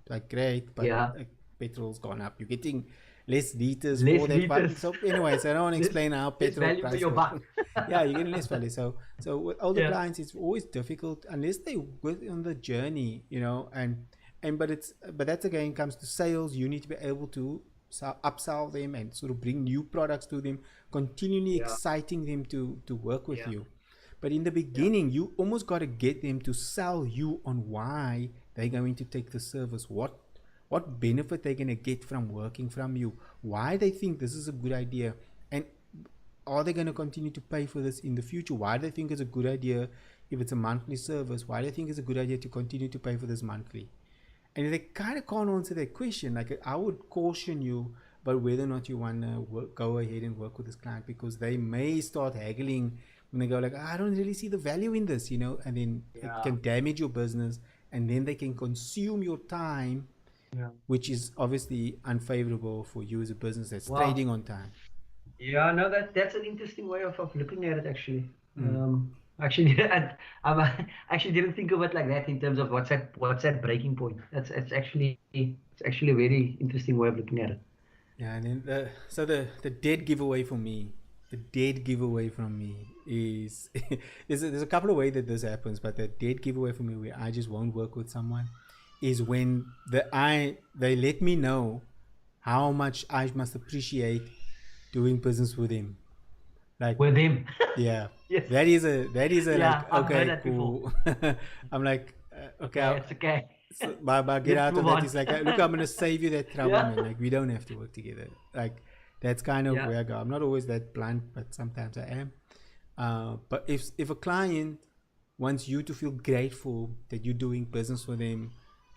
Speaker 1: Like great, but
Speaker 2: yeah.
Speaker 1: like petrol's gone up. You're getting less liters
Speaker 2: Less
Speaker 1: for that.
Speaker 2: liters,
Speaker 1: So anyways, I don't want to
Speaker 2: less
Speaker 1: explain how
Speaker 2: less
Speaker 1: petrol
Speaker 2: value for
Speaker 1: price
Speaker 2: your
Speaker 1: works.
Speaker 2: buck.
Speaker 1: Yeah, you're getting less value. So with older
Speaker 2: Yeah,
Speaker 1: clients, it's always difficult unless they work on the journey, and but that's again comes to sales. You need to be able to upsell them and sort of bring new products to them, continually
Speaker 2: yeah,
Speaker 1: exciting them to work with
Speaker 2: yeah,
Speaker 1: you. But in the
Speaker 2: yeah.
Speaker 1: beginning, you almost got to get them to sell you on why they're going to take the service, what benefit they're going to get from working from you, why they think this is a good idea, and are they going to continue to pay for this in the future? Why do they think it's a good idea if it's a monthly service? Why do they think it's a good idea to continue to pay for this monthly? And if they kind of can't answer that question, like I would caution you about whether or not you want to go ahead and work with this client, because they may start haggling when they go like, I don't really see the value in this, and then it
Speaker 2: Yeah,
Speaker 1: can damage your business, and then they can consume your time,
Speaker 2: yeah.
Speaker 1: which is obviously unfavorable for you as a business that's
Speaker 2: Well,
Speaker 1: trading on time.
Speaker 2: yeah, no, that's an interesting way of looking at it actually.
Speaker 1: Mm.
Speaker 2: Actually, I actually didn't think of it like that in terms of what's that breaking point. It's actually a very interesting way of looking at it.
Speaker 1: Yeah, and then the dead giveaway for me, the dead giveaway from me is there's a couple of ways that this happens, but the dead giveaway for me where I just won't work with someone is when they let me know how much I must appreciate doing business with him. Like,
Speaker 2: With him.
Speaker 1: yeah,
Speaker 2: Yes.
Speaker 1: that is a
Speaker 2: Yeah,
Speaker 1: like,
Speaker 2: I've heard
Speaker 1: okay,
Speaker 2: that before.
Speaker 1: cool. I'm like, okay,
Speaker 2: Okay, it's okay.
Speaker 1: so by get
Speaker 2: Let's
Speaker 1: out of
Speaker 2: move
Speaker 1: that,
Speaker 2: on.
Speaker 1: it's like, look, I'm gonna save you that trouble,
Speaker 2: Yeah.
Speaker 1: man. Like, we don't have to work together. Like, that's kind of
Speaker 2: Yeah.
Speaker 1: where I go. I'm not always that blunt, but sometimes I am. But if a client wants you to feel grateful that you're doing business with them,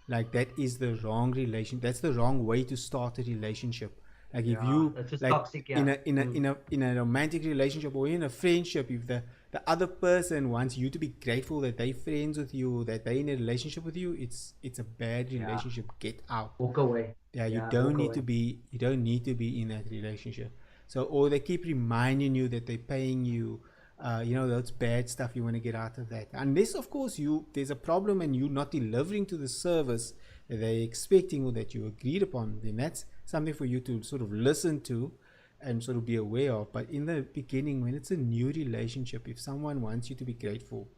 Speaker 1: like that is the wrong relation. That's the wrong way to start a relationship. Like if
Speaker 2: Yeah.
Speaker 1: you
Speaker 2: That's just
Speaker 1: like
Speaker 2: toxic,
Speaker 1: in
Speaker 2: yeah.
Speaker 1: a romantic relationship or in a friendship, if the other person wants you to be grateful that they friends with you, that they in a relationship with you, it's a bad
Speaker 2: Yeah.
Speaker 1: relationship. Get out.
Speaker 2: Walk away.
Speaker 1: Yeah, you
Speaker 2: Yeah,
Speaker 1: don't
Speaker 2: walk
Speaker 1: need to
Speaker 2: away.
Speaker 1: be you don't need to be in that relationship. So, or they keep reminding you that they're paying you, that's bad stuff. You want to get out of that, unless of course there's a problem and you're not delivering to the service that they're expecting or that you agreed upon. Then that's something for you to sort of listen to and sort of be aware of. But in the beginning, when it's a new relationship, if someone wants you to be grateful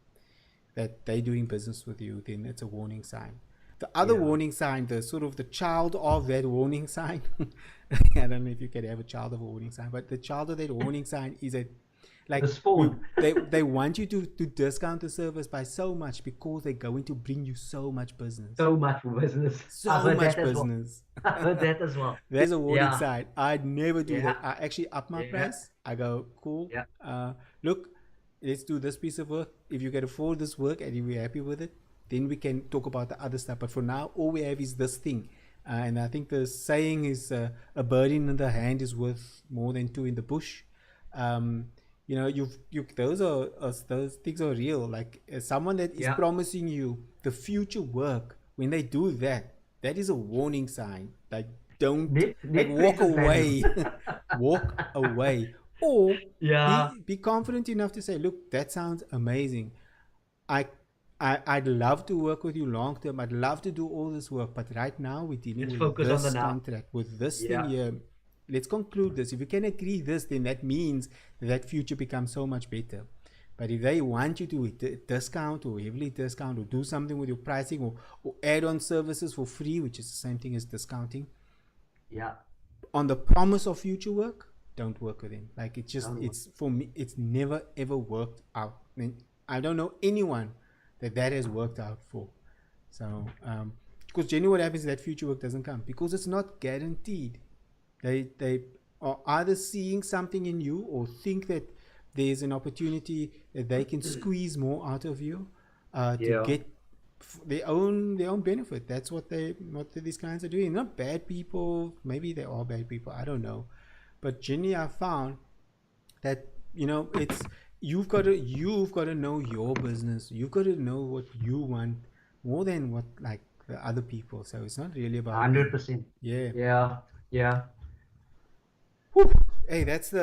Speaker 1: that they're doing business with you, then it's a warning sign. The other
Speaker 2: Yeah.
Speaker 1: warning sign, the sort of the child of that warning sign, I don't know if you can have a child of a warning sign, but the child of that warning sign is that,
Speaker 2: The
Speaker 1: like,
Speaker 2: spawn.
Speaker 1: they want you to discount the service by so much because they're going to bring you so much business.
Speaker 2: So much for business. I've
Speaker 1: So
Speaker 2: heard that
Speaker 1: much
Speaker 2: as well.
Speaker 1: business.
Speaker 2: I've heard that as well.
Speaker 1: That is a warning
Speaker 2: Yeah.
Speaker 1: sign. I'd never do
Speaker 2: Yeah.
Speaker 1: that. I actually up my
Speaker 2: Yeah.
Speaker 1: price. I go, cool.
Speaker 2: Yeah.
Speaker 1: Look, let's do this piece of work. If you can afford this work and if you're happy with it, then we can talk about the other stuff. But for now, all we have is this thing. And I think the saying is a bird in the hand is worth more than two in the bush. Um, those things are real. Like someone that is
Speaker 2: Yeah.
Speaker 1: promising you the future work, when they do that, that is a warning sign. Like, don't, like,
Speaker 2: Net
Speaker 1: walk
Speaker 2: present value.
Speaker 1: away. Walk away, or
Speaker 2: Yeah.
Speaker 1: be confident enough to say, look, that sounds amazing. I, I'd love to work with you long term. I'd love to do all this work, but right now we're dealing
Speaker 2: Let's
Speaker 1: with
Speaker 2: focus on the
Speaker 1: this
Speaker 2: now.
Speaker 1: contract, with this thing
Speaker 2: Yeah.
Speaker 1: here. Let's conclude this. If we can agree this, then that means that future becomes so much better. But if they want you to discount or heavily discount or do something with your pricing, or add on services for free, which is the same thing as discounting,
Speaker 2: Yeah.
Speaker 1: on the promise of future work, don't work with him. Like,
Speaker 2: Don't worry.
Speaker 1: it's for me, it's never ever worked out. I don't know anyone that has worked out for. So, because generally what happens is that future work doesn't come because it's not guaranteed. They are either seeing something in you or think that there's an opportunity that they can squeeze more out of you, to
Speaker 2: Yeah.
Speaker 1: get their own benefit. That's what these clients are doing. Not bad people. Maybe they are bad people. I don't know. But generally, I found that, it's you've got to know your business. You've got to know what you want more than what, like, the other people. So it's not really about them.
Speaker 2: 100%.
Speaker 1: Yeah.
Speaker 2: Yeah. Yeah.
Speaker 1: Whew. Hey, that's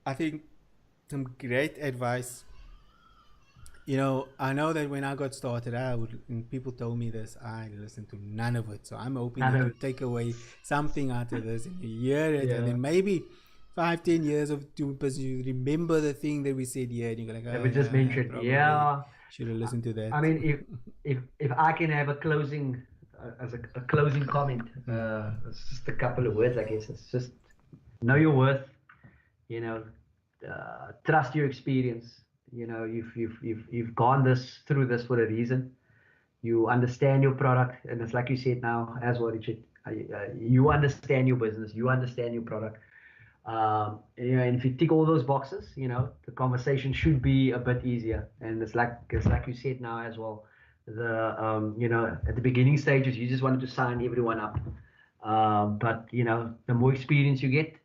Speaker 1: I think some great advice. I know that when I got started, and people told me this, I listened to none of it. So I'm hoping
Speaker 2: None
Speaker 1: that
Speaker 2: of
Speaker 1: you
Speaker 2: it.
Speaker 1: take away something out of this and you hear it, and
Speaker 2: Yeah.
Speaker 1: then maybe 5, 10 years of doing business, you remember the thing that we said here, and you're like,
Speaker 2: That
Speaker 1: oh
Speaker 2: we just
Speaker 1: yeah, I
Speaker 2: mentioned.
Speaker 1: probably
Speaker 2: Yeah.
Speaker 1: should have listened to that.
Speaker 2: I mean, if I can have a closing, as a closing comment,
Speaker 1: Mm.
Speaker 2: it's just a couple of words, I guess. It's just know your worth. You know, trust your experience. You've gone through this for a reason. You understand your product, and it's like you said now as well, Richard. You understand your business. You understand your product. And if you tick all those boxes, the conversation should be a bit easier. And it's like you said now as well. At the beginning stages, you just wanted to sign everyone up. But the more experience you get,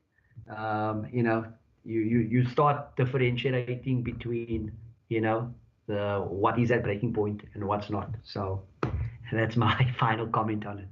Speaker 2: you start differentiating between, the what is that breaking point and what's not. So that's my final comment on it.